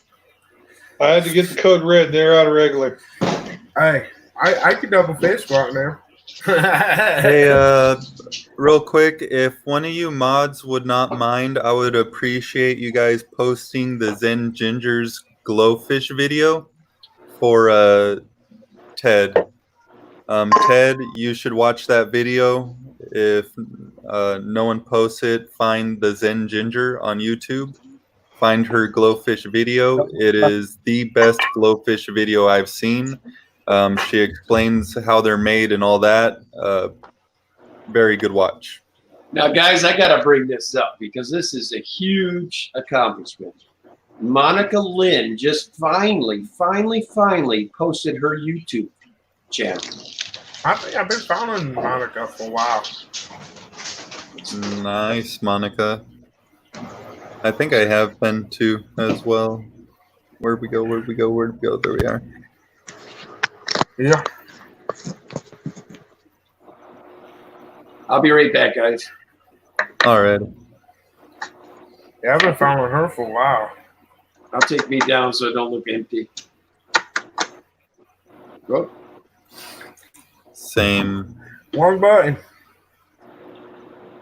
I had to get the code red. They're out of regular. Hey, I could double fist right now. Hey, real quick, if one of you mods would not mind, I would appreciate you guys posting the Zen Ginger's glowfish video for Ted. Ted, you should watch that video. If no one posts it, find the Zen Ginger on YouTube. Find her glowfish video. It is the best glowfish video I've seen. She explains how they're made and all that. Very good watch. Now, guys, I got to bring this up because this is a huge accomplishment. Monica Lynn just finally posted her YouTube channel. I think I've been following Monica for a while. Nice, Monica. I think I have been too as well. Where'd we go? There we are. Yeah. I'll be right back, guys. All right. Yeah, I've been following her for a while. I'll take me down so it don't look empty. Go. Same. One button.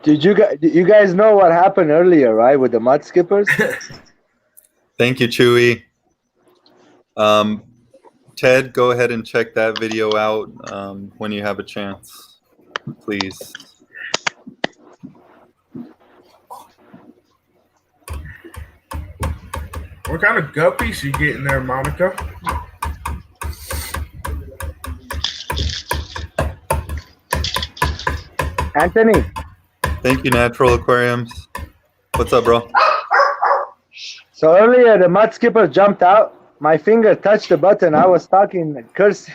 Did you guys know what happened earlier, right, with the mud skippers? Thank you, Chewy. Ted, go ahead and check that video out when you have a chance, please. What kind of guppies you getting there, Monica? Anthony, Thank you, Natural Aquariums. What's up, bro? so earlier the mud skipper jumped out. My finger touched the button. I was talking, cursing,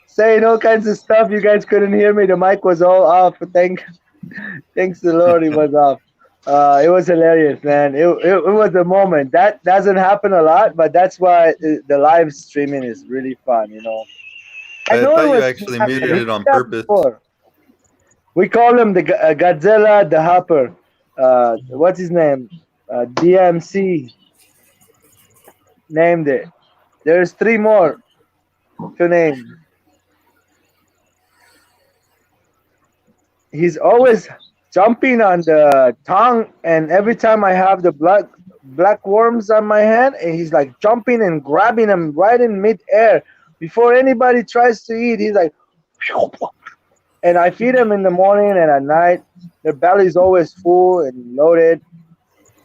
saying all kinds of stuff. You guys couldn't hear me. The mic was all off. Thanks the Lord, it was off. It was hilarious, man. It was a moment. That doesn't happen a lot, but that's why the live streaming is really fun, you know. I know thought it you was actually fun. muted We it on did that purpose. before. We call him the Godzilla, the Hopper. What's his name? DMC named it. There's 3 more to name. He's always jumping on the tongue, and every time I have the black worms on my hand, and he's like jumping and grabbing them right in midair before anybody tries to eat. He's like, and I feed them in the morning and at night. Their belly's always full and loaded.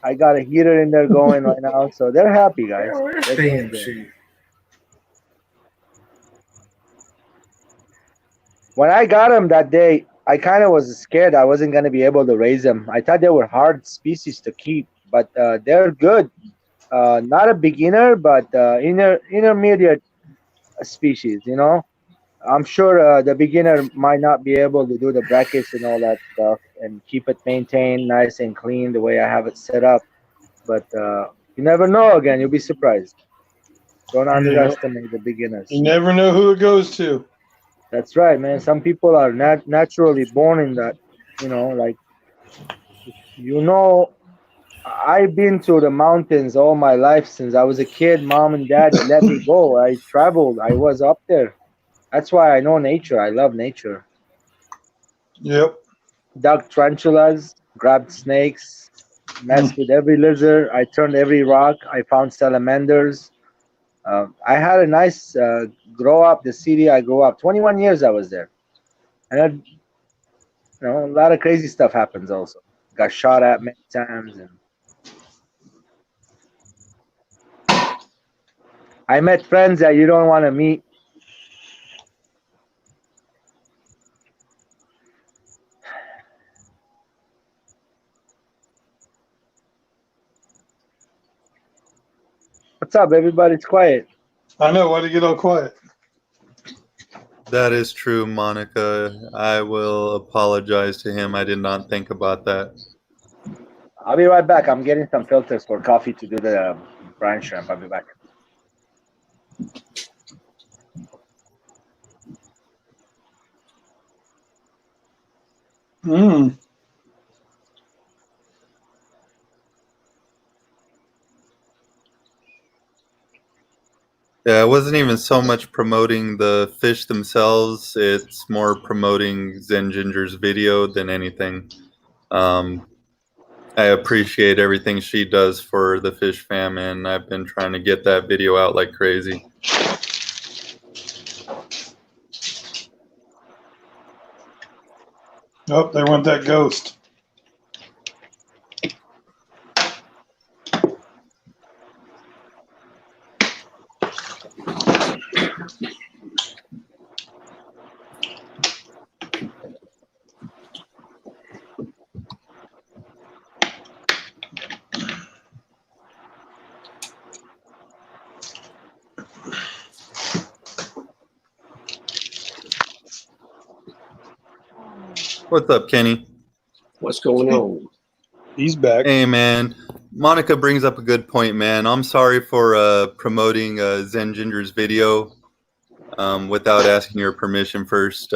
I got a heater in there going right now, so they're happy, guys. Oh, it's They're doing good. DMC. When I got them that day, I kind of was scared I wasn't going to be able to raise them. I thought they were hard species to keep, but they're good. Not a beginner, but intermediate species, you know. I'm sure the beginner might not be able to do the brackets and all that stuff and keep it maintained nice and clean the way I have it set up. But you never know. Again, you'll be surprised. Don't underestimate the beginners. You never know who it goes to. That's right, man. Some people are naturally born in that, you know, like, you know, I've been to the mountains all my life since I was a kid. Mom and dad let me go. I traveled. I was up there. That's why I know nature. I love nature. Yep. Dug tarantulas, grabbed snakes, messed with every lizard. I turned every rock. I found salamanders. I had a nice grow up. The city I grew up, 21 years I was there. And you know, a lot of crazy stuff happens also. Got shot at many times. And I met friends that you don't want to meet. What's up, everybody? It's quiet. I know. Why did you get all quiet? That is true, Monica. I will apologize to him. I did not think about that. I'll be right back. I'm getting some filters for coffee to do the brine shrimp. I'll be back. Mm. Yeah, it wasn't even so much promoting the fish themselves. It's more promoting Zen Ginger's video than anything. I appreciate everything she does for the fish fam, and I've been trying to get that video out like crazy. Oh, there went that ghost. What's up, Kenny? What's going on? He's back. Hey, man. Monica brings up a good point, man. I'm sorry for promoting Zen Ginger's video without asking your permission first,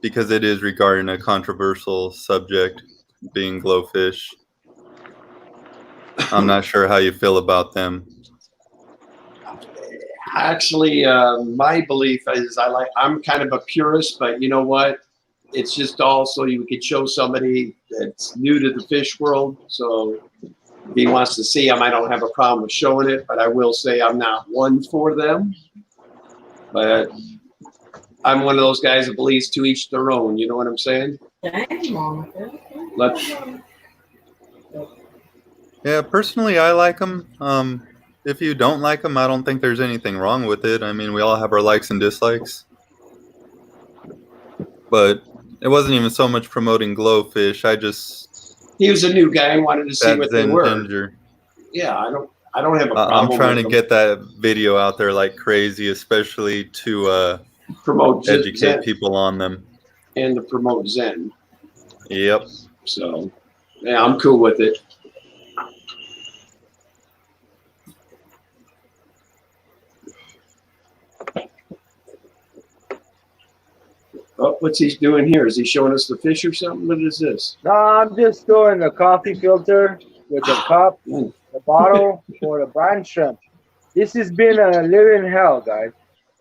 because it is regarding a controversial subject. being glowfish. I'm not sure how you feel about them. Actually, my belief is I'm kind of a purist, but you know what? It's just also you could show somebody that's new to the fish world. So if he wants to see them, I don't have a problem with showing it, but I will say I'm not one for them. But I'm one of those guys that believes to each their own. You know what I'm saying? Let Yeah, personally, I like them. If you don't like them, I don't think there's anything wrong with it. I mean, we all have our likes and dislikes. But it wasn't even so much promoting glowfish. he was a new guy and wanted to see that what they Zen were. Ginger. Yeah, I don't have a problem. I'm trying with to them. get that video out there like crazy, especially to Promote educate Zen people on them. and to promote Zen. Yep. So yeah, I'm cool with it. Oh, what's he doing here? Is he showing us the fish or something? What is this? No, I'm just doing the coffee filter with the cup, Mm. the bottle for the brine shrimp. This has been a living hell, guys.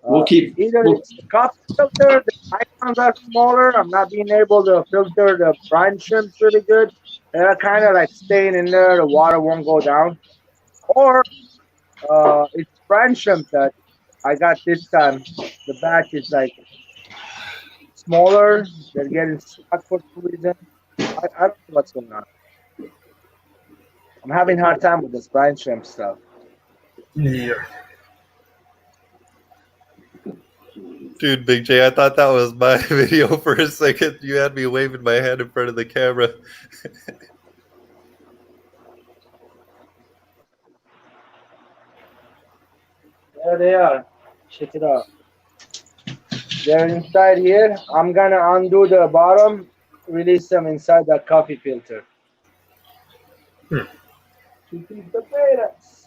We'll keep. Either We'll, it's the coffee filter, the icons are smaller. I'm not being able to filter the brine shrimps really good. They're kind of like staying in there. The water won't go down. Or it's brine shrimp that I got this time. The batch is like smaller. They're getting stuck for some reason. I don't know what's going on. I'm having a hard time with this brine shrimp stuff. Yeah. Dude, Big J, I thought that was my video for a second. You had me waving my hand in front of the camera. There they are. Check it out. They're inside here. I'm gonna undo the bottom, release them inside that coffee filter. To feed the betas.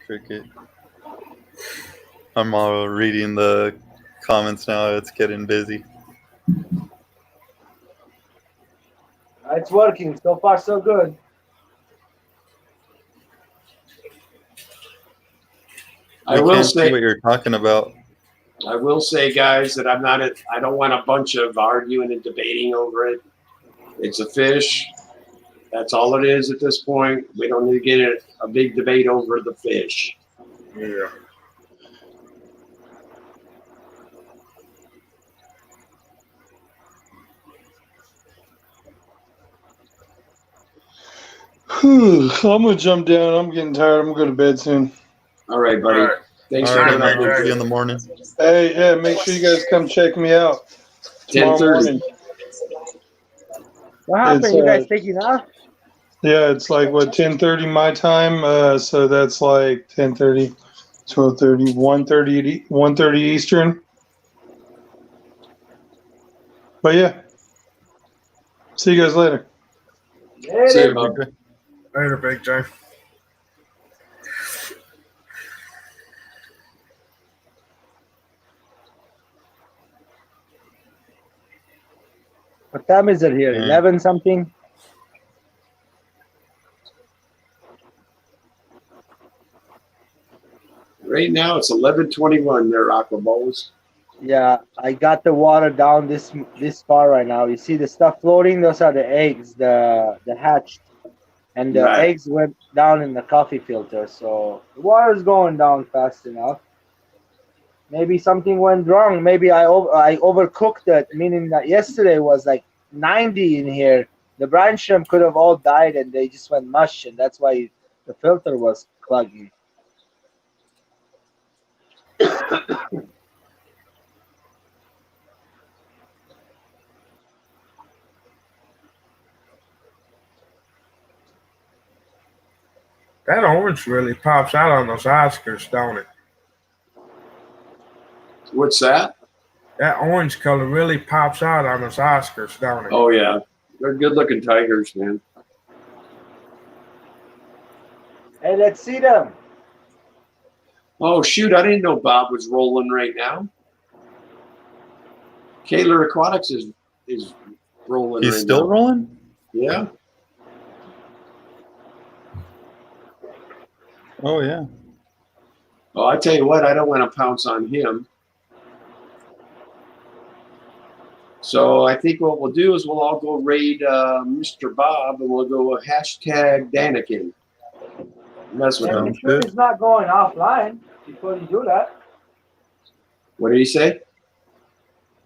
Cricket. I'm all reading the comments now. It's getting busy. It's working. So far, so good. I I will can't see say. what you're talking about. I will say, guys, that I don't want a bunch of arguing and debating over it. It's a fish. That's all it is at this point. We don't need to get a big debate over the fish. Yeah. I'm gonna jump down. I'm getting tired. I'm gonna go to bed soon. All right, buddy. All right. Thanks All for right, coming man. up. Big See J. you in the morning. Hey, yeah, make sure you guys come check me out tomorrow 10:30. morning. What happened? It's, You guys taking off? Yeah, it's like what 10:30 my time. So that's like 10:30, 12:30, 1:30 Eastern. But yeah, see you guys later. See you, bud. Later, Big J. What time is it here? Yeah. 11 something? Right now it's 11:21 there, Aqua Bowls. Yeah, I got the water down this far right now. You see the stuff floating? Those are the eggs, the hatched. And the Right. eggs went down in the coffee filter. So the water's going down fast enough. Maybe something went wrong. Maybe I overcooked it, meaning that yesterday was like 90 in here. The brine shrimp could have all died and they just went mush, and that's why the filter was clogging. That orange really pops out on those Oscars, don't it? What's that? That orange color really pops out on those Oscars, don't it? Oh yeah, they're good-looking tigers, man. Hey, let's see them. Oh shoot, I didn't know Bob was rolling right now. Kaler Aquatics is rolling. He's right still now. rolling? Yeah. Oh, yeah. Oh, I tell you what, I don't want to pounce on him. So I think what we'll do is we'll all go raid Mr. Bob, and we'll go hashtag Daniken. Mess with And him. make sure he's not going offline before you do that. What did he say?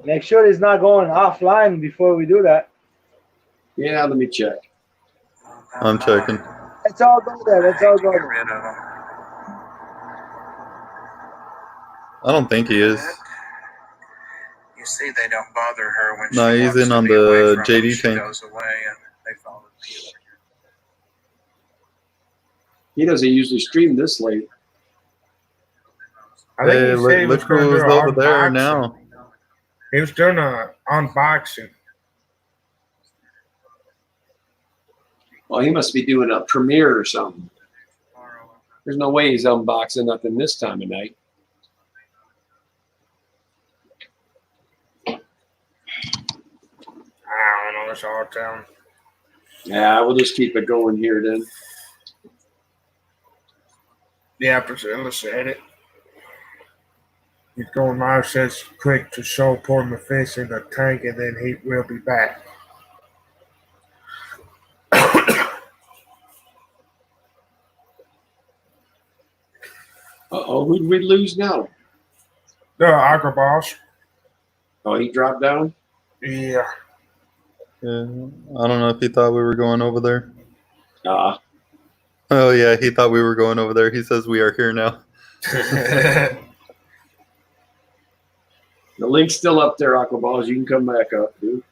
Make sure he's not going offline before we do that. Yeah, let me check. I'm checking. Let's all go there. Let's all go Get there. rid of them. I don't think he is. You see, they don't bother her when No, she he's wants in to on be the away from JD them. She tank. goes away and they follow the dealer. He doesn't usually stream this late. I think Hey, he said he was look going to who's do an over there unboxing. now. He was doing an unboxing. Well, he must be doing a premiere or something. There's no way he's unboxing nothing this time of night. I don't know. It's all town. Yeah, we'll just keep it going here then. Yeah, Priscilla said it. He's going live, says quick to show pouring the fish in the tank, and then he will be back. Uh-oh, who'd we lose now? The Agrabos. Oh, he dropped down? Yeah. Yeah, I don't know if he thought we were going over there. Ah, Oh, yeah, he thought we were going over there. He says we are here now. the link's still up there, Aquaballs. You can come back up, dude.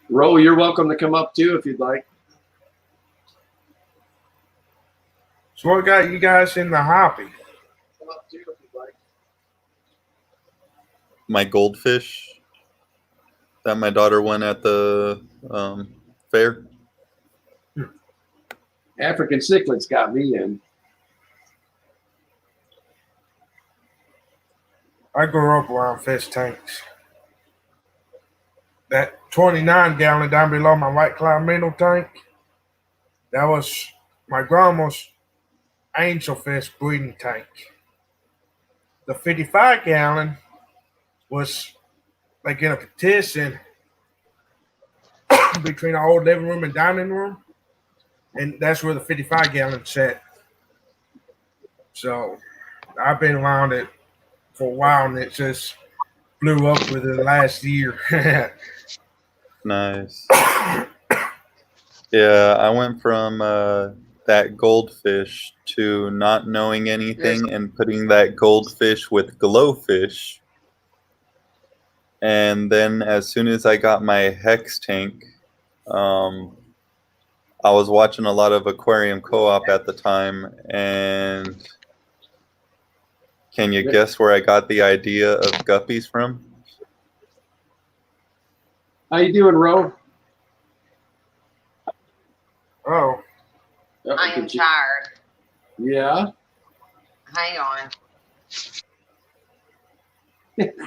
Ro, you're welcome to come up too if you'd like. So what got you guys in the hobby? Come up too if you'd like. My goldfish that my daughter won at the fair. African cichlids got me in. I grew up around fish tanks. That 29 gallon down below my White Cloud middle tank, that was my grandma's angelfish breeding tank. The 55 gallon was like in a petition between our old living room and dining room, and that's where the 55 gallon sat. So I've been around it for a while, and it just blew up within the last year. Nice. Yeah, I went from that goldfish to not knowing anything and putting that goldfish with glowfish. And then as soon as I got my hex tank, I was watching a lot of Aquarium Co-op at the time, and can you guess where I got the idea of guppies from? How you doing, Ro? Oh, I am tired. Yeah. Hang on.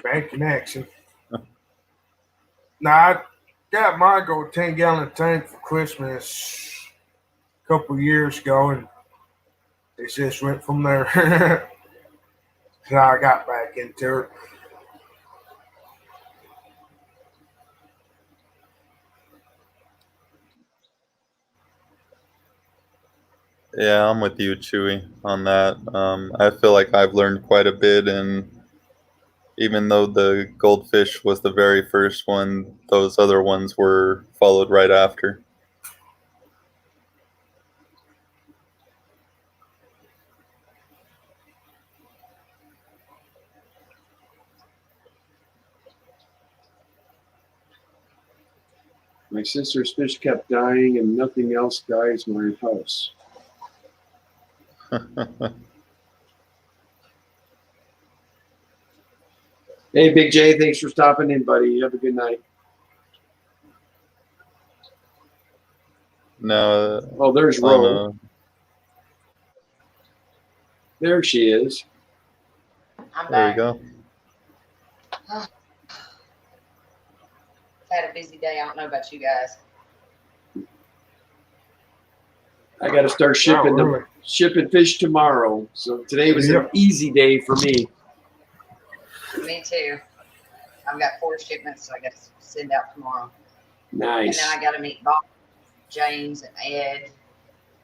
bad connection. Now, I got my gold 10 gallon tank for Christmas a couple years ago, and it just went from there. So I got back into it. Yeah, I'm with you, Chewy, on that. I feel like I've learned quite a bit, and even though the goldfish was the very first one, those other ones were followed right after. My sister's fish kept dying and nothing else dies in my house. Hey, Big J, thanks for stopping in, buddy. You have a good night. No. Oh, there's Oh, Ro. no. There she is. I'm There you back. go. Had a busy day. I don't know about you guys. I got to start shipping Not really. shipping fish tomorrow. So today was an Yep. easy day for me. Me too. I've got 4 shipments I got to send out tomorrow. Nice. And then I got to meet Bob, James, and Ed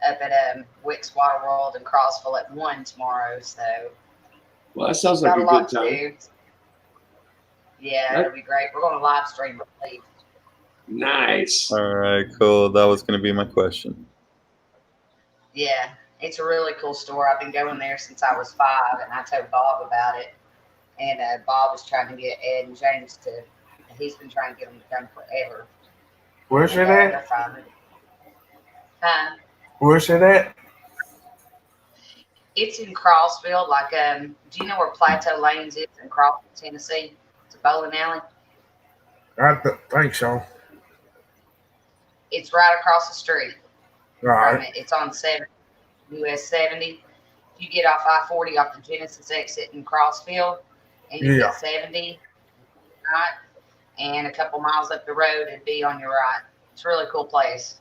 up at Wicks Water World in Crossville at 1 tomorrow. So Well, that sounds like got a a good lot to time. do. Yeah, it'll be great. We're going to live stream, I believe. Nice. All right, cool. That was going to be my question. Yeah, it's a really cool store. I've been going there since I was 5, and I told Bob about it. And Bob was trying to get Ed and James to. He's been trying to get them to come forever. Where's it And, at? they're finally. Huh? Where's it at? It's in Crossville. Like, do you know where Plateau Lanes is in Crossville, Tennessee? It's a bowling alley. I think so. It's right across the street All from right. it. It's on US 70. If you get off I-40 off the Genesis exit in Crossville, and you Yeah. get 70, right, and a couple miles up the road, it'd be on your right. It's a really cool place.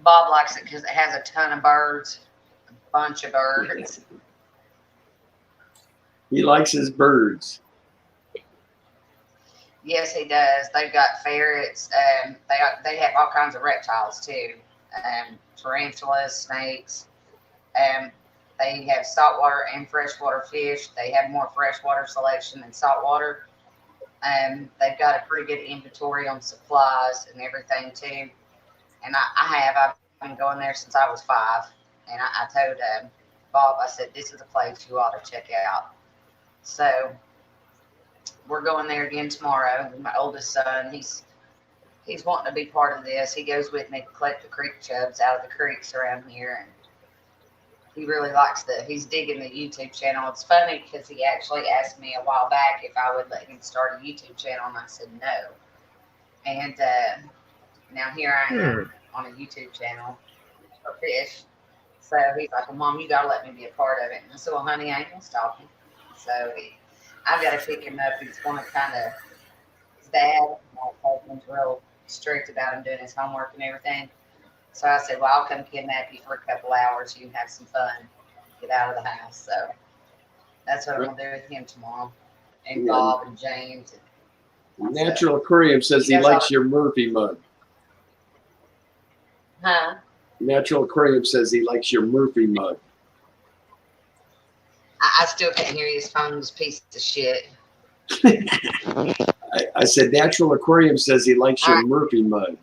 Bob likes it because it has a ton of birds, a bunch of birds. He likes his birds. Yes, he does. They've got ferrets. They have all kinds of reptiles too. Tarantulas, snakes. They have saltwater and freshwater fish. They have more freshwater selection than saltwater. They've got a pretty good inventory on supplies and everything too. And I've been going there since I was 5. And I told Bob, I said, this is a place you ought to check out. So we're going there again tomorrow. My oldest son, he's wanting to be part of this. He goes with me to collect the creek chubs out of the creeks around here, and he really likes he's digging the YouTube channel. It's funny because he actually asked me a while back if I would let him start a YouTube channel, and I said no. And now here I am on a YouTube channel for fish. So he's like, well, Mom, you gotta let me be a part of it. And I said, well, honey, I ain't gonna stop you. So I've got to pick him up. He's going to kind of, his dad, my husband's real strict about him doing his homework and everything. So I said, well, I'll come kidnap you for a couple hours. You can have some fun, get out of the house. So that's what I'm going to do with him tomorrow. And Yeah. Bob and James. Natural Aquarium says he Yes, likes your Murphy mug. Huh? Natural Aquarium says he likes your Murphy mug. I still can't hear you. His phone's a piece of shit. I said Natural Aquarium says he likes your Murphy mug.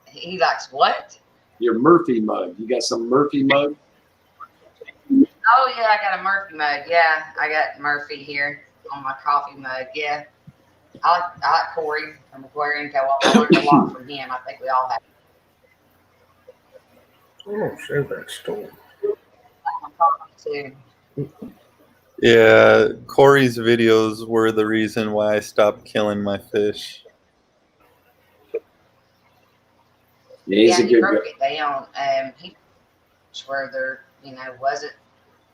He likes what? Your Murphy mug. You got some Murphy mug? Oh, yeah, I got a Murphy mug. Yeah, I got Murphy here on my coffee mug. Yeah. I like Corey from Aquarium Co-op. I learned a lot from him. I think we all have. I don't see that store. Too. Yeah, Corey's videos were the reason why I stopped killing my fish. Yeah, he's Yeah, a he good broke guy. it down. He where there, wasn't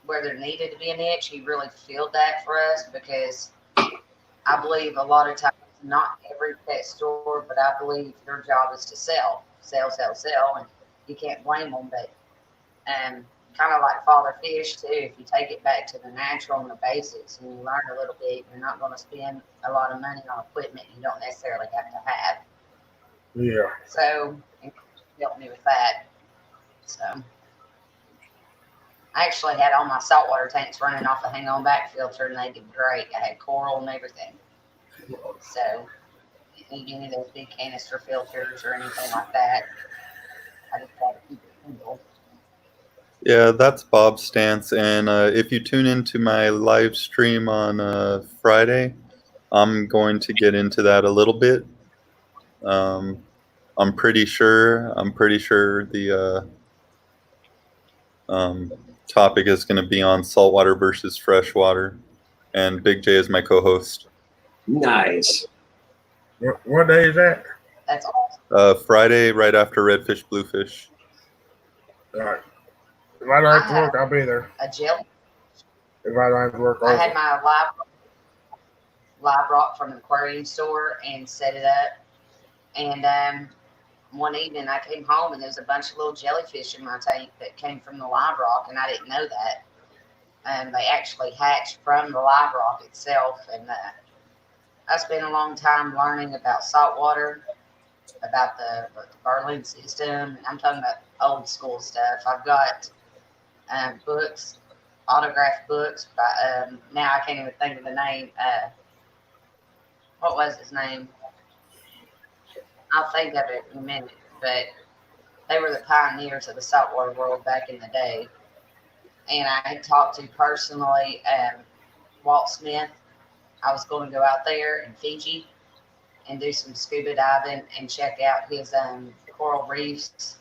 where there needed to be a niche. He really filled that for us because I believe a lot of times, not every pet store, but I believe their job is to sell, and you can't blame them. But kind of like father fish too. If you take it back to the natural and the basics, and you learn a little bit, you're not going to spend a lot of money on equipment you don't necessarily have to have. Yeah. So it helped me with that. So I actually had all my saltwater tanks running off a hang on back filter, and they did great. I had coral and everything. So if you need any of those big canister filters or anything like that, I just try to keep it simple. Yeah, that's Bob's stance. And if you tune into my live stream on Friday, I'm going to get into that a little bit. I'm pretty sure the topic is going to be on saltwater versus freshwater, and Big J is my co-host. Nice. What day is that? That's awesome. Friday, right after Redfish Bluefish. All right. If I don't have to work, I'll be there. A jelly. If I don't have to work, I had my live rock from the aquarium store and set it up. And one evening I came home and there was a bunch of little jellyfish in my tank that came from the live rock, and I didn't know that. And they actually hatched from the live rock itself. And I spent a long time learning about saltwater, about the Berlin system. And I'm talking about old school stuff. I've got books, autographed books by, now I can't even think of the name. What was his name? I'll think of it in a minute, but they were the pioneers of the saltwater world back in the day. And I had talked to personally Walt Smith. I was going to go out there in Fiji and do some scuba diving and check out his coral reefs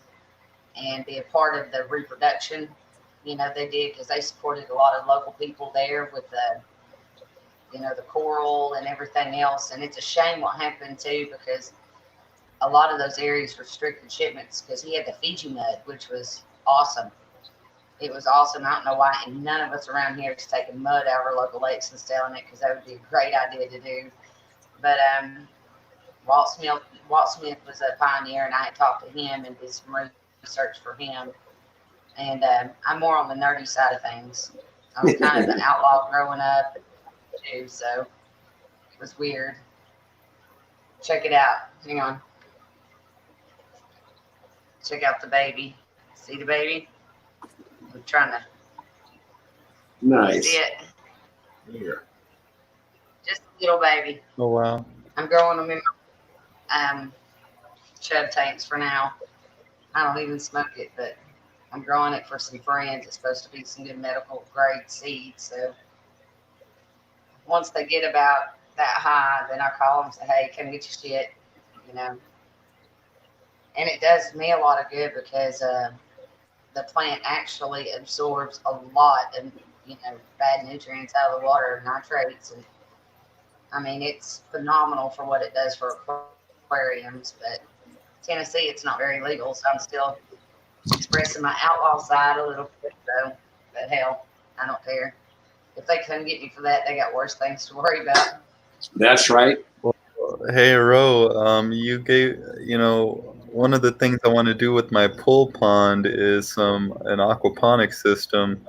and be a part of the reproduction. You know, they did, because they supported a lot of local people there with the, you know, the coral and everything else. And it's a shame what happened too, because a lot of those areas restricted shipments, because he had the Fiji mud, which was awesome. It was awesome. I don't know why, and none of us around here is taking mud out of our local lakes and selling it, because that would be a great idea to do. But Walt Smith was a pioneer, and I had talked to him and did some research for him. And I'm more on the nerdy side of things. I was kind of an outlaw growing up too, so it was weird. Check it out. Hang on. Check out the baby. See the baby? I'm trying to Nice. see it. Yeah. Just a little baby. Oh wow! I'm growing them in my chub tanks for now. I don't even smoke it, but I'm growing it for some friends. It's supposed to be some good medical grade seeds. So once they get about that high, then I call them and say, hey, come get your shit, you know. And it does me a lot of good, because the plant actually absorbs a lot of, you know, bad nutrients out of the water, nitrates. And I mean, it's phenomenal for what it does for aquariums. But Tennessee, it's not very legal, so I'm still expressing my outlaw side a little bit. So, but hell, I don't care. If they couldn't get me for that, they got worse things to worry about. That's right. Hey, Ro, you gave, you know, one of the things I want to do with my pool pond is an aquaponics system.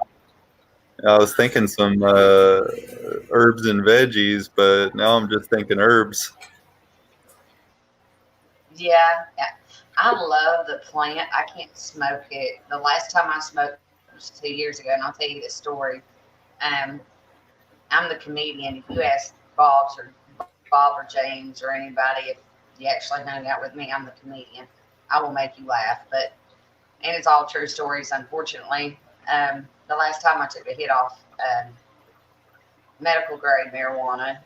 I was thinking some herbs and veggies, but now I'm just thinking herbs. Yeah, I love the plant. I can't smoke it. The last time I smoked was 2 years ago, and I'll tell you the story. I'm the comedian. If you ask Bob or James or anybody, if you actually hung out with me, I'm the comedian. I will make you laugh. And it's all true stories, unfortunately. The last time I took a hit off medical grade marijuana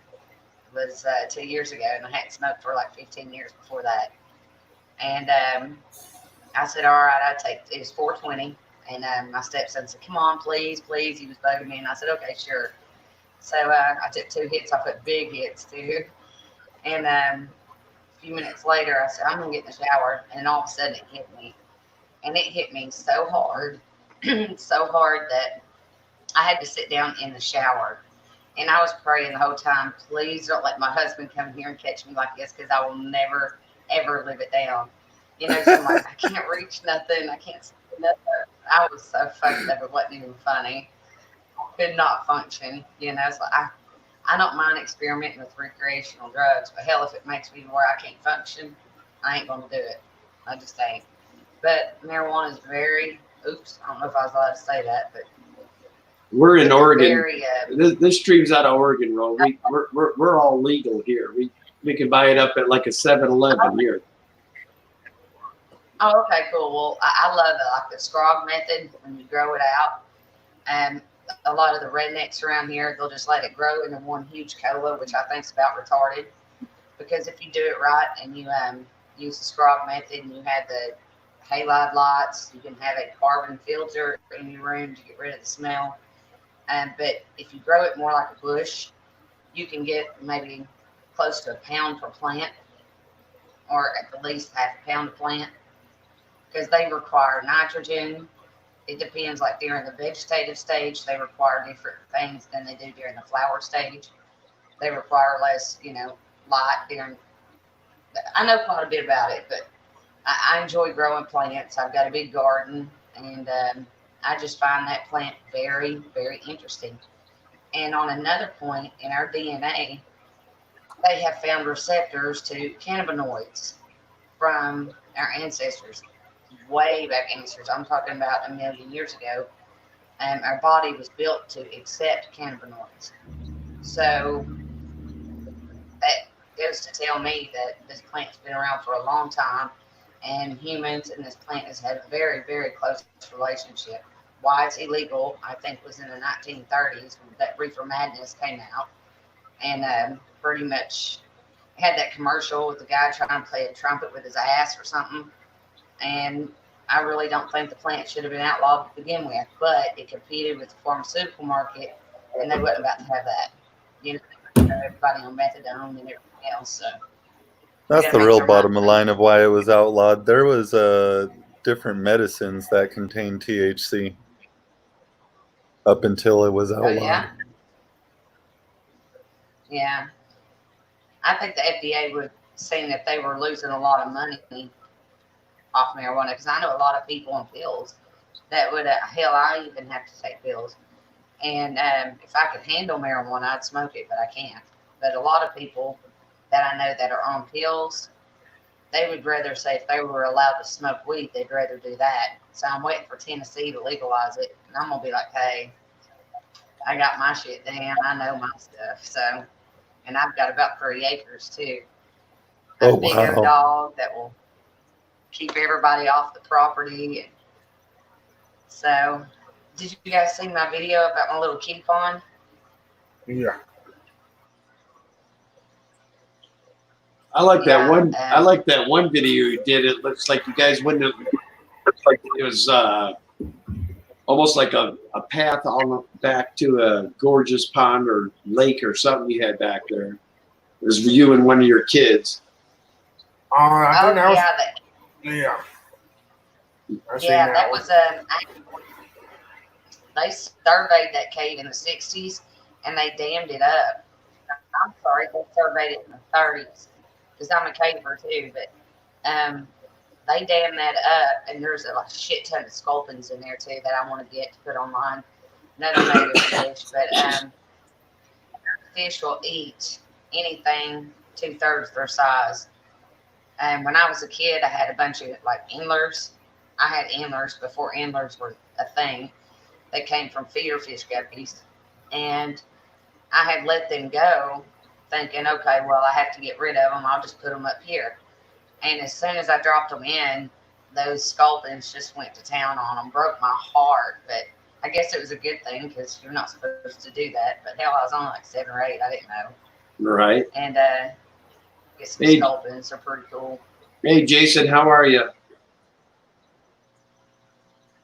was 2 years ago, and I hadn't smoked for like 15 years before that. And I said, all right, it was 420. And my stepson said, come on, please. He was bugging me. And I said, okay, sure. So I took 2 hits. I put big hits too. And a few minutes later, I said, I'm going to get in the shower. And all of a sudden it hit me. And it hit me so hard, so hard that I had to sit down in the shower. And I was praying the whole time, please don't let my husband come here and catch me like this, because I will never, ever live it down. You know, so I'm like, I can't reach nothing. I can't see nothing. I was so fucked up. It wasn't even funny. Could not function. You know, so I don't mind experimenting with recreational drugs, but hell, if it makes me to where I can't function, I ain't going to do it. I just ain't. But marijuana is very, oops, I don't know if I was allowed to say that, but We're in Oregon. very, This stream's out of Oregon, Ro. We're all legal here. We can buy it up at like a 7-Eleven here. oh, okay, cool. Well, I love it, like the Scrog method when you grow it out. And a lot of the rednecks around here, they'll just let it grow into one huge cola, which I think is about retarded. Because if you do it right and you use the scrog method, and you had the halide lights. You can have a carbon filter in your room to get rid of the smell. But if you grow it more like a bush, you can get maybe close to a pound per plant, or at the least half a pound a plant, because they require nitrogen. It depends, like during the vegetative stage, they require different things than they do during the flower stage. They require less, light during. I know quite a bit about it, but I enjoy growing plants. I've got a big garden, and I just find that plant very, very interesting. And on another point, in our DNA, they have found receptors to cannabinoids from our ancestors, way back ancestors. I'm talking about 1 million years ago. Our body was built to accept cannabinoids. So that goes to tell me that this plant's been around for a long time, and humans and this plant has had a very, very close relationship. Why it's illegal, I think, was in the 1930s when that Reefer Madness came out, and pretty much had that commercial with the guy trying to play a trumpet with his ass or something. And I really don't think the plant should have been outlawed to begin with, but it competed with the pharmaceutical market, and they wasn't about to have that. Everybody on methadone and everything else. So That's the real bottom line of why it was outlawed. There was different medicines that contained THC up until it was outlawed. Oh, yeah. I think the FDA would saying that they were losing a lot of money off marijuana, because I know a lot of people on pills that would hell, I even have to take pills. And if I could handle marijuana, I'd smoke it, but I can't. But a lot of people that I know that are on pills, they would rather say if they were allowed to smoke weed, they'd rather do that. So I'm waiting for Tennessee to legalize it, and I'm gonna be like, hey, I got my shit down. I know my stuff. So, and I've got about 3 acres too. A big old dog that will keep everybody off the property. And so, did you guys see my video about my little kitty pond? Yeah. I like that one. I like that one video you did. It looks like you guys went to. It was almost like a path on back to a gorgeous pond or lake or something you had back there. It was you and one of your kids. I think that was, yeah. Yeah. That was they surveyed that cave in the 60s and they dammed it up. I'm sorry, they surveyed it in the 30s because I'm a caver too, but they dammed that up, and there's a shit ton of sculpins in there too that I want to get to put online. Another native fish, but fish will eat anything 2/3 their size. And when I was a kid, I had a bunch of antlers. I had antlers before antlers were a thing. They came from feeder fish guppies, and I had let them go, thinking, okay, well, I have to get rid of them. I'll just put them up here. And as soon as I dropped them in, those sculpins just went to town on them. Broke my heart, but I guess it was a good thing because you're not supposed to do that. But hell, I was only 7 or 8. I didn't know. Right. And get some sculpins are pretty cool. Hey, Jason, how are you?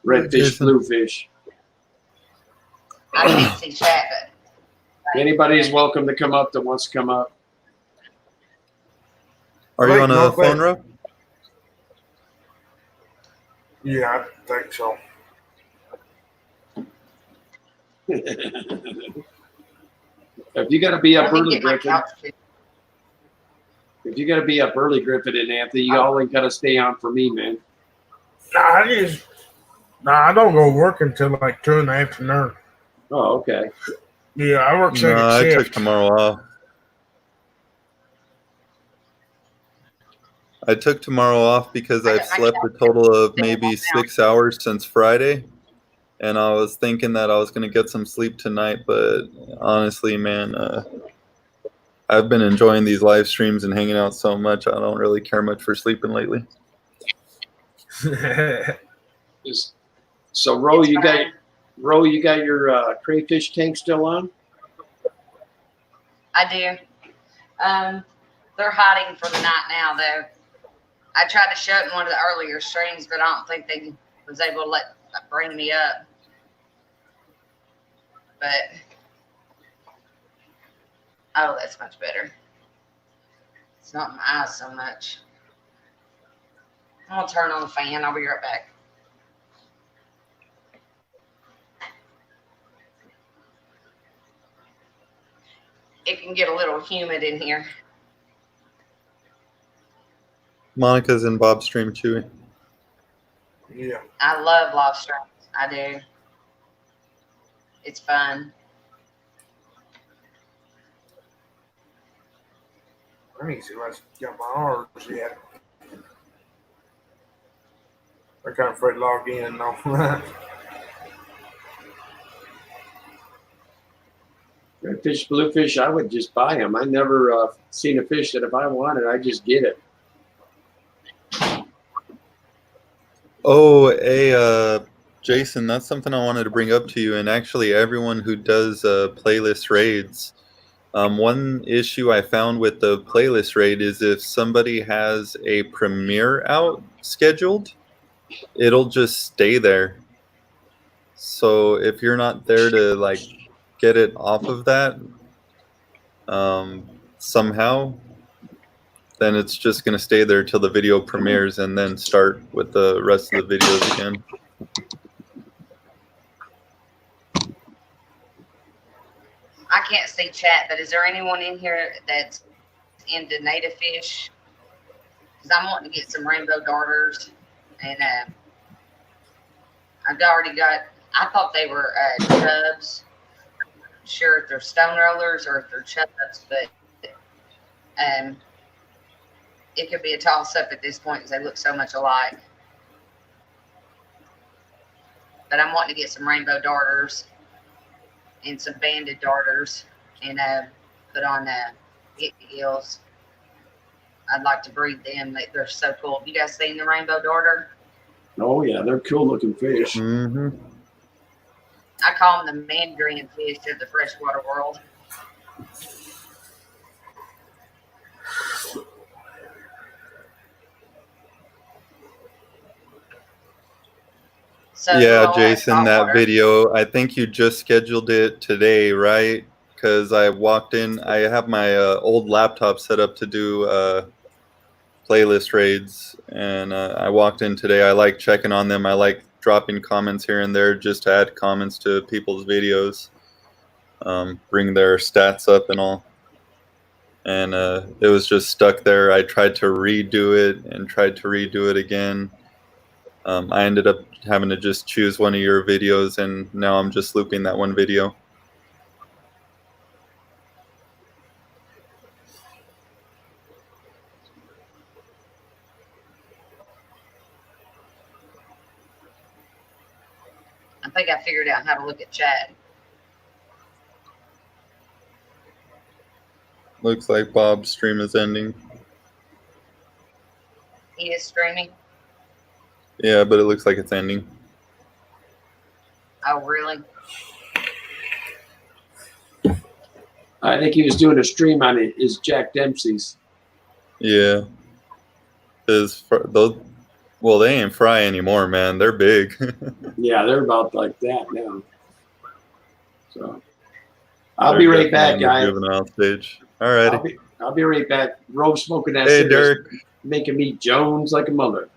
Redfish, bluefish. I can't see chat, but anybody is welcome to come up that wants to come up. Are you on a phone, Rob? Yeah, I think so. If you got to be up early, Griffin. If you got to be up early, Griffin and Anthony, you all ain't got to stay on for me, man. I don't go work until 2 in the afternoon. Oh, okay. Yeah, I work second shift. I took tomorrow off. I took tomorrow off because I've slept a total of maybe 6 hours since Friday. And I was thinking that I was going to get some sleep tonight. But honestly, man, I've been enjoying these live streams and hanging out so much. I don't really care much for sleeping lately. So, Ro, you got your crayfish tank still on? I do. They're hiding for the night now, though. I tried to show it in one of the earlier streams, but I don't think they was able to bring me up. But oh, that's much better. It's not in my eyes so much. I'm gonna turn on the fan. I'll be right back. It can get a little humid in here. Monica's in Bob's stream too. Yeah. I love live streams. I do. It's fun. I need to see if I got my R's yet. I can't afraid to log in and all that. Redfish, bluefish, I would just buy them. I never seen a fish that if I wanted, I just get it. Oh, hey, Jason, that's something I wanted to bring up to you, and actually everyone who does playlist raids. One issue I found with the playlist raid is if somebody has a premiere out scheduled, it'll just stay there. So if you're not there to like get it off of that somehow, then it's just going to stay there till the video premieres and then start with the rest of the videos again. I can't see chat, but is there anyone in here that's into native fish? Because I'm wanting to get some rainbow darters, and I've already got. I thought they were chubs. Sure, if they're stone rollers or if they're chubs, but it could be a toss up at this point because they look so much alike. But I'm wanting to get some rainbow darters and some banded darters and put on get gills. I'd like to breed them. They're so cool. Have you guys seen the rainbow darter? Oh yeah, they're cool looking fish. Mm-hmm. I call them the mandarin fish of the freshwater world. So Yeah, Jason, that video, I think you just scheduled it today, right? Because I walked in, I have my old laptop set up to do playlist raids, and I walked in today. I like checking on them. I like dropping comments here and there just to add comments to people's videos, bring their stats up and all. And it was just stuck there. I tried to redo it and tried to redo it again. I ended up having to just choose one of your videos, and now I'm just looping that one video. I think I figured out how to look at chat. Looks like Bob's stream is ending. He is streaming. Yeah, but it looks like it's ending. Oh, really? I think he was doing a stream on it. Is Jack Dempsey's? Yeah. Those, well, they ain't fry anymore, man. They're big. Yeah, they're about like that now. So I'll be right back, guys. Juvenile stage. All righty. I'll be right back. Rogue smoking that Hey, cigarette, Derek. making me Jones like a mother.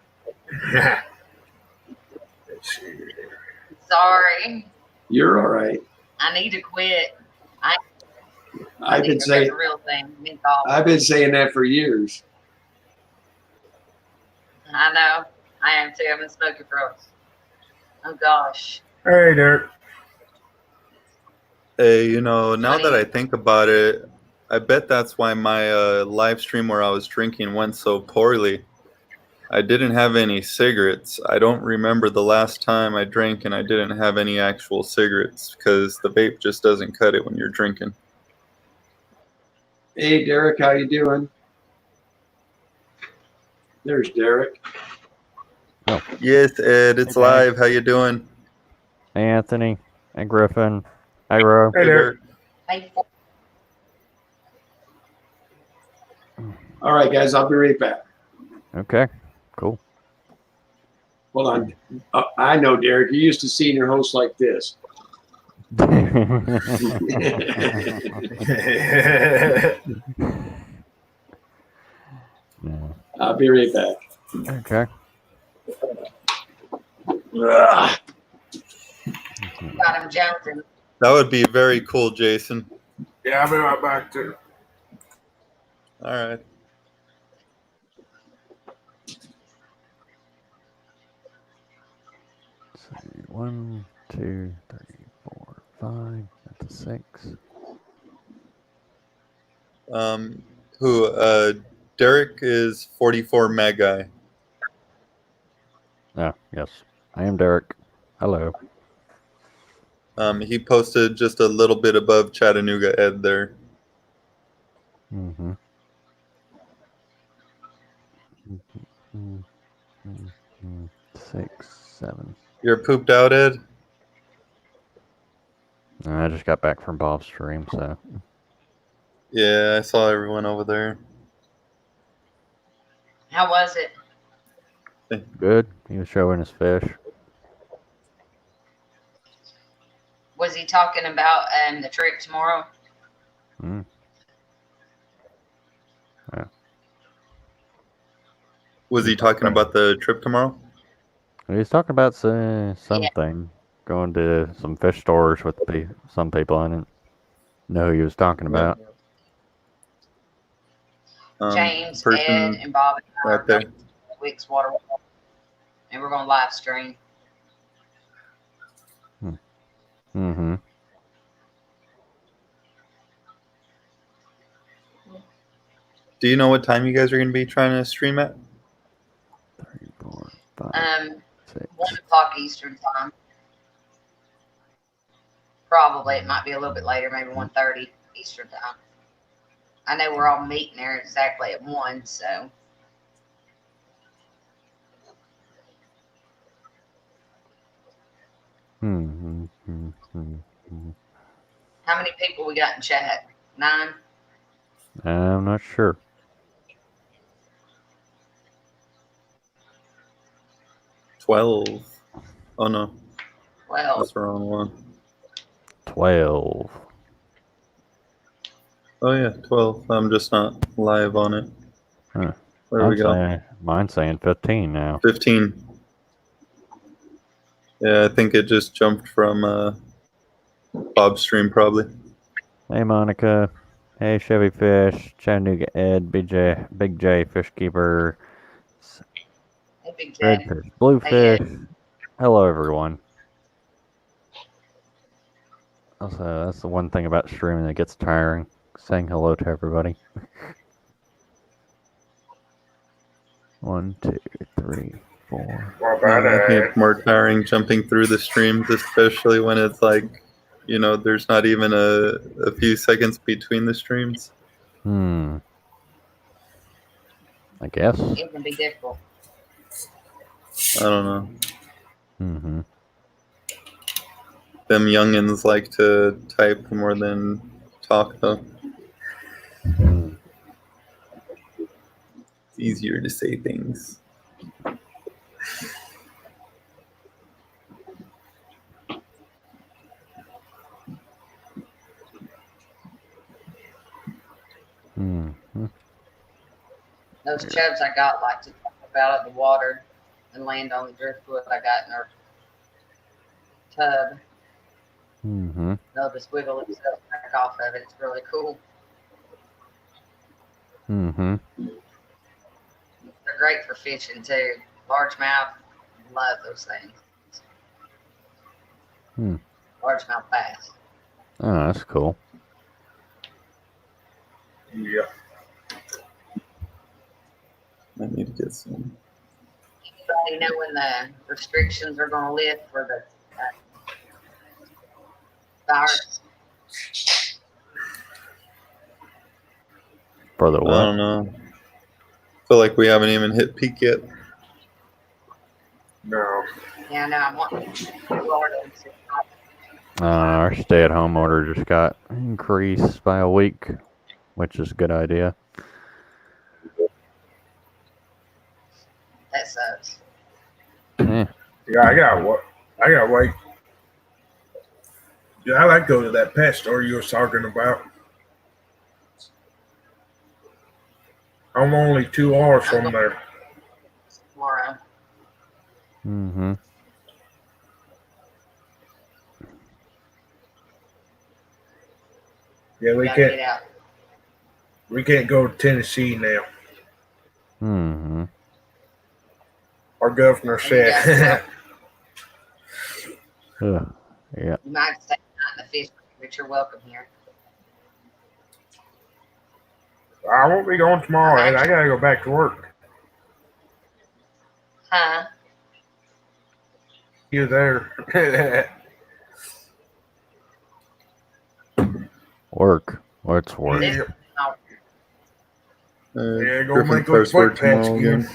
Sorry. You're all right. I need to quit. I've been saying the real thing. Menthol. I've been saying that for years. I know. I am too. I've been smoking for. Oh gosh. Hey, Derek. Hey, you know, now that I think about it, I bet that's why my live stream where I was drinking went so poorly. I didn't have any cigarettes. I don't remember the last time I drank and I didn't have any actual cigarettes because the vape just doesn't cut it when you're drinking. Hey, Derek, how you doing? There's Derek. Yes, Ed, it's Hey, live. How you doing? Hey, Anthony. Hey, Griffin. Hey, Ro. Hey, Derek. Hey, All right, guys, I'll be right back. Okay. Hold on. I know, Derek. You're used to seeing your host like this. No. I'll be right back. Okay. Ugh. Got him jumping. That would be very cool, Jason. Yeah, I'll be right back too. All right. Let's see. 1, 2, 3, 4, 5. That's a 6. Derek is 44 Magi. Oh, yes. I am Derek. Hello. He posted just a little bit above Chattanooga Ed there. Mm-hmm. Mm-hmm. 6, 7. You're pooped out, Ed? I just got back from Bob's stream, so. Yeah, I saw everyone over there. How was it? Good. He was showing his fish. Was he talking about the trip tomorrow? Mm. Was he talking about the trip tomorrow? He was talking about something. Going to some fish stores with some people. I didn't know who he was talking about. James, person Ed, and Bob and I right are there. going to Wick's Water, and we're going to live stream. Mm-hmm. Do you know what time you guys are going to be trying to stream at? 3, 4, 5, 6. 1 o'clock Eastern time. Probably it might be a little bit later, maybe 1:30 Eastern time. I know we're all meeting there exactly at 1, so. How many people we got in chat? 9? I'm not sure. $12. Oh no, 12. that's the wrong one. 12. Oh yeah, 12. I'm just not live on it. Huh. Where we go? Mine's saying 15 now. 15. Yeah, I think it just jumped from Bob's stream probably. Hey, Monica. Hey, Chevy Fish. Chattanooga Ed. Big J Fish Keeper. Hey, Big Red J. Fish. Blue Hey, Fish. Hello, everyone. Also, that's the one thing about streaming that gets tiring. Saying hello to everybody. 1, 2, 3, 4. What about I think it? it's more tiring jumping through the streams, especially when it's like, you know, there's not even a few seconds between the streams. I guess. it can be difficult. I don't know. Mm-hmm. Them youngins like to type more than talk, though. Mm. It's easier to say things. Mm-hmm. Those chubs I got like to talk about in the water and land on the driftwood I got in our tub. Mm-hmm. They'll just wiggle themselves back off of it. It's really cool. Mm-hmm. They're great for fishing too. Largemouth, love those things. Largemouth bass. Oh, that's cool. Yeah. I need to get some. Anybody know when the restrictions are going to lift for the virus? For the I what? don't know. Feel like we haven't even hit peak yet. No. Yeah, no, I'm wanting Florida. Our stay-at-home order just got increased by a week, which is a good idea. That sucks. Yeah. Yeah, I got wait. Yeah, I like go to that pet store you were talking about. I'm only 2 hours from there. Tomorrow. Mm-hmm. Yeah, we Gotta get can't out. go to Tennessee now. Mm-hmm. Our governor And you guys said. Yeah. Yeah. You might stay out in the fish, but you're welcome here. I won't be going tomorrow, and I gotta go back to work. Huh? You there? Work. What's work? Yeah. Oh, Yeah, go Griffin make those starts work foot patch tomorrow again. again.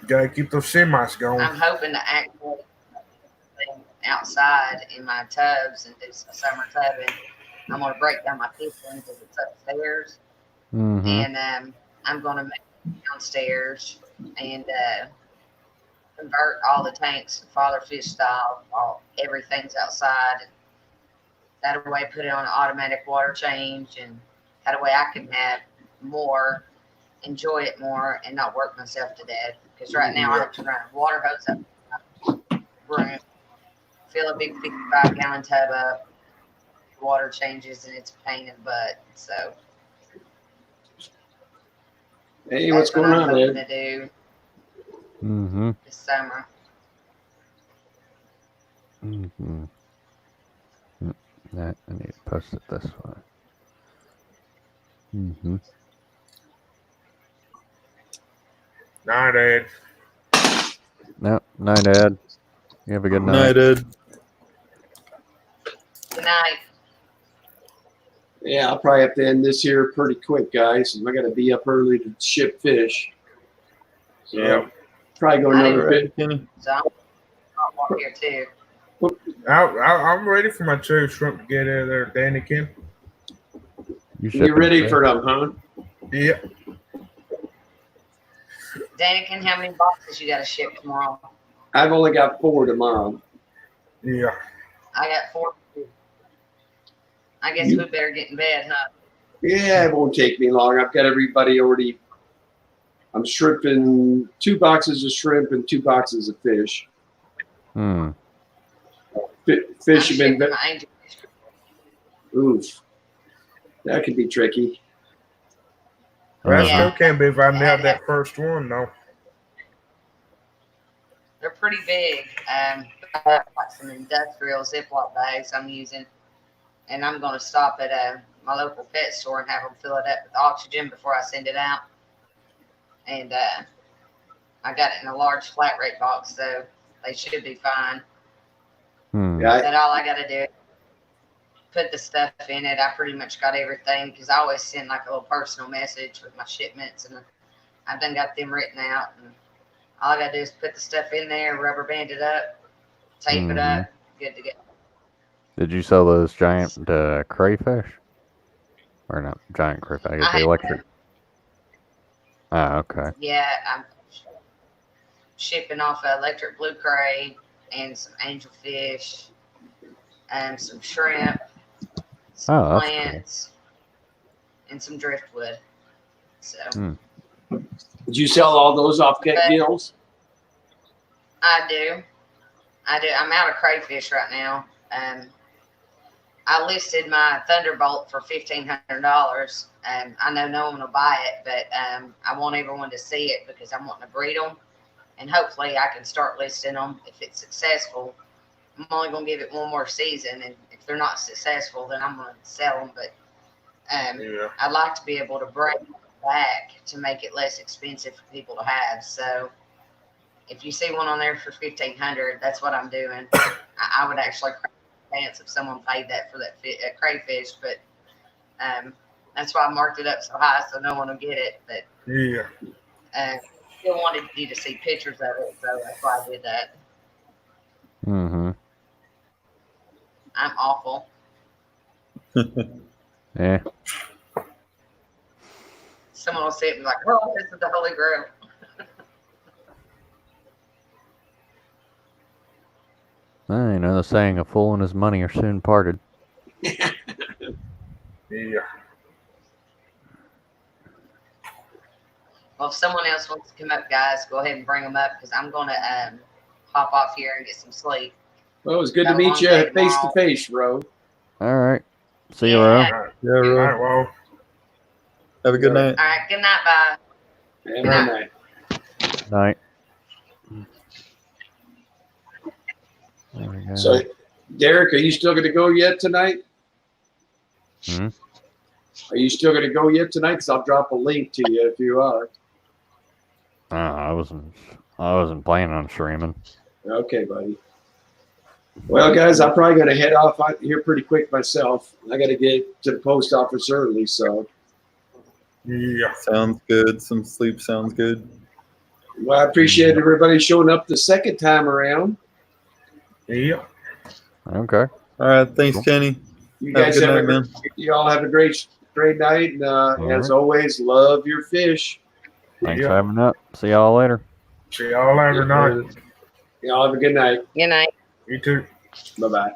Gotta keep those semis going. I'm hoping to actually stay outside in my tubs and do some summer tubbing. I'm gonna break down my kitchen because it's upstairs, Mm-hmm. and I'm gonna make it downstairs and convert all the tanks to father fish style. Everything's outside. That way, put it on an automatic water change, and that way I can have more, enjoy it more, and not work myself to death. Because right now I have to run a water hose up my room, fill a big 55-gallon tub up, water changes, and it's a pain in the butt. So Hey, what's that's what going I'm on, hoping Ed? to do Mm-hmm. this summer. Mm-hmm. That I need to post it this way. Mm-hmm. Night, Ed. No, night, Ed. You have a good night. Night, Ed. Good night. Yeah, I'll probably have to end this here pretty quick, guys. I got to be up early to ship fish. So Yeah. probably go I another bit. Kenny. So I'm walk here too. I'm ready for my cherry shrimp to get out of there, Danikin. You You ready for them, huh? Yeah. Danikin, how many boxes you got to ship tomorrow? I've only got 4 tomorrow. Yeah. I got 4. I guess we better get in bed, huh? Yeah, it won't take me long. I've got everybody already. I'm shrimping 2 boxes of shrimp and 2 boxes of fish. Hmm. Fish I'm have been. shipping my angel fish. Oof. That could be tricky. That Yeah. still can't be if I nailed that first one, though. They're pretty big. Like some industrial Ziploc bags I'm using. And I'm going to stop at my local pet store and have them fill it up with oxygen before I send it out. And I got it in a large flat rate box, so they should be fine. Hmm. Yeah, But all I got to do is put the stuff in it. I pretty much got everything because I always send like a little personal message with my shipments, and I've done got them written out. And all I got to do is put the stuff in there, rubber band it up, tape it up, good to go. Did you sell those giant crayfish? Or not giant crayfish? I guess I the have electric. Ah, okay. Yeah, I'm shipping off electric blue cray and some angelfish and some shrimp, some Oh, that's plants, and some driftwood. So Did you sell all those off Get Gills? I do. I'm out of crayfish right now. I listed my Thunderbolt for $1,500. I know no one will buy it, but I want everyone to see it because I'm wanting to breed them, and hopefully I can start listing them. If it's successful, I'm only going to give it one more season, and if they're not successful, then I'm going to sell them. But Yeah. I'd like to be able to bring it back to make it less expensive for people to have. So if you see one on there for $1,500, that's what I'm doing. I would actually pants if someone paid that for that crayfish, but that's why I marked it up so high so no one will get it. But Yeah. still wanted you to see pictures of it, so that's why I did that. Mm-hmm. I'm awful. Yeah. Someone will see it and be like, "Well, this is the Holy Grail." You know the saying, a fool and his money are soon parted. Yeah. Well, if someone else wants to come up, guys, go ahead and bring them up because I'm going to hop off here and get some sleep. Well, it was good Got to a meet long you day face to tomorrow. face, Ro. All right. See you, Yeah. Ro. All right. Yeah, All bro. right. Well, Have a good night. All right. Good night. Bye. Have a good night. Night. There we go. So, Derek, are you still going to go yet tonight? Hmm? Are you still going to go yet tonight? Because I'll drop a link to you if you are. I wasn't planning on streaming. Okay, buddy. Well, guys, I'm probably going to head off out here pretty quick myself. I got to get to the post office early, so. yeah. Sounds good. Some sleep sounds good. Well, I appreciate everybody showing up the second time around. Yeah. Okay. All right. Thanks, Jenny. You Have a guys good have night, a man. you all have a great night, and as always, love your fish. Thanks Yeah. for having up. See y'all later. See y'all later night. Y'all have a good night. Good night. You too. Bye bye.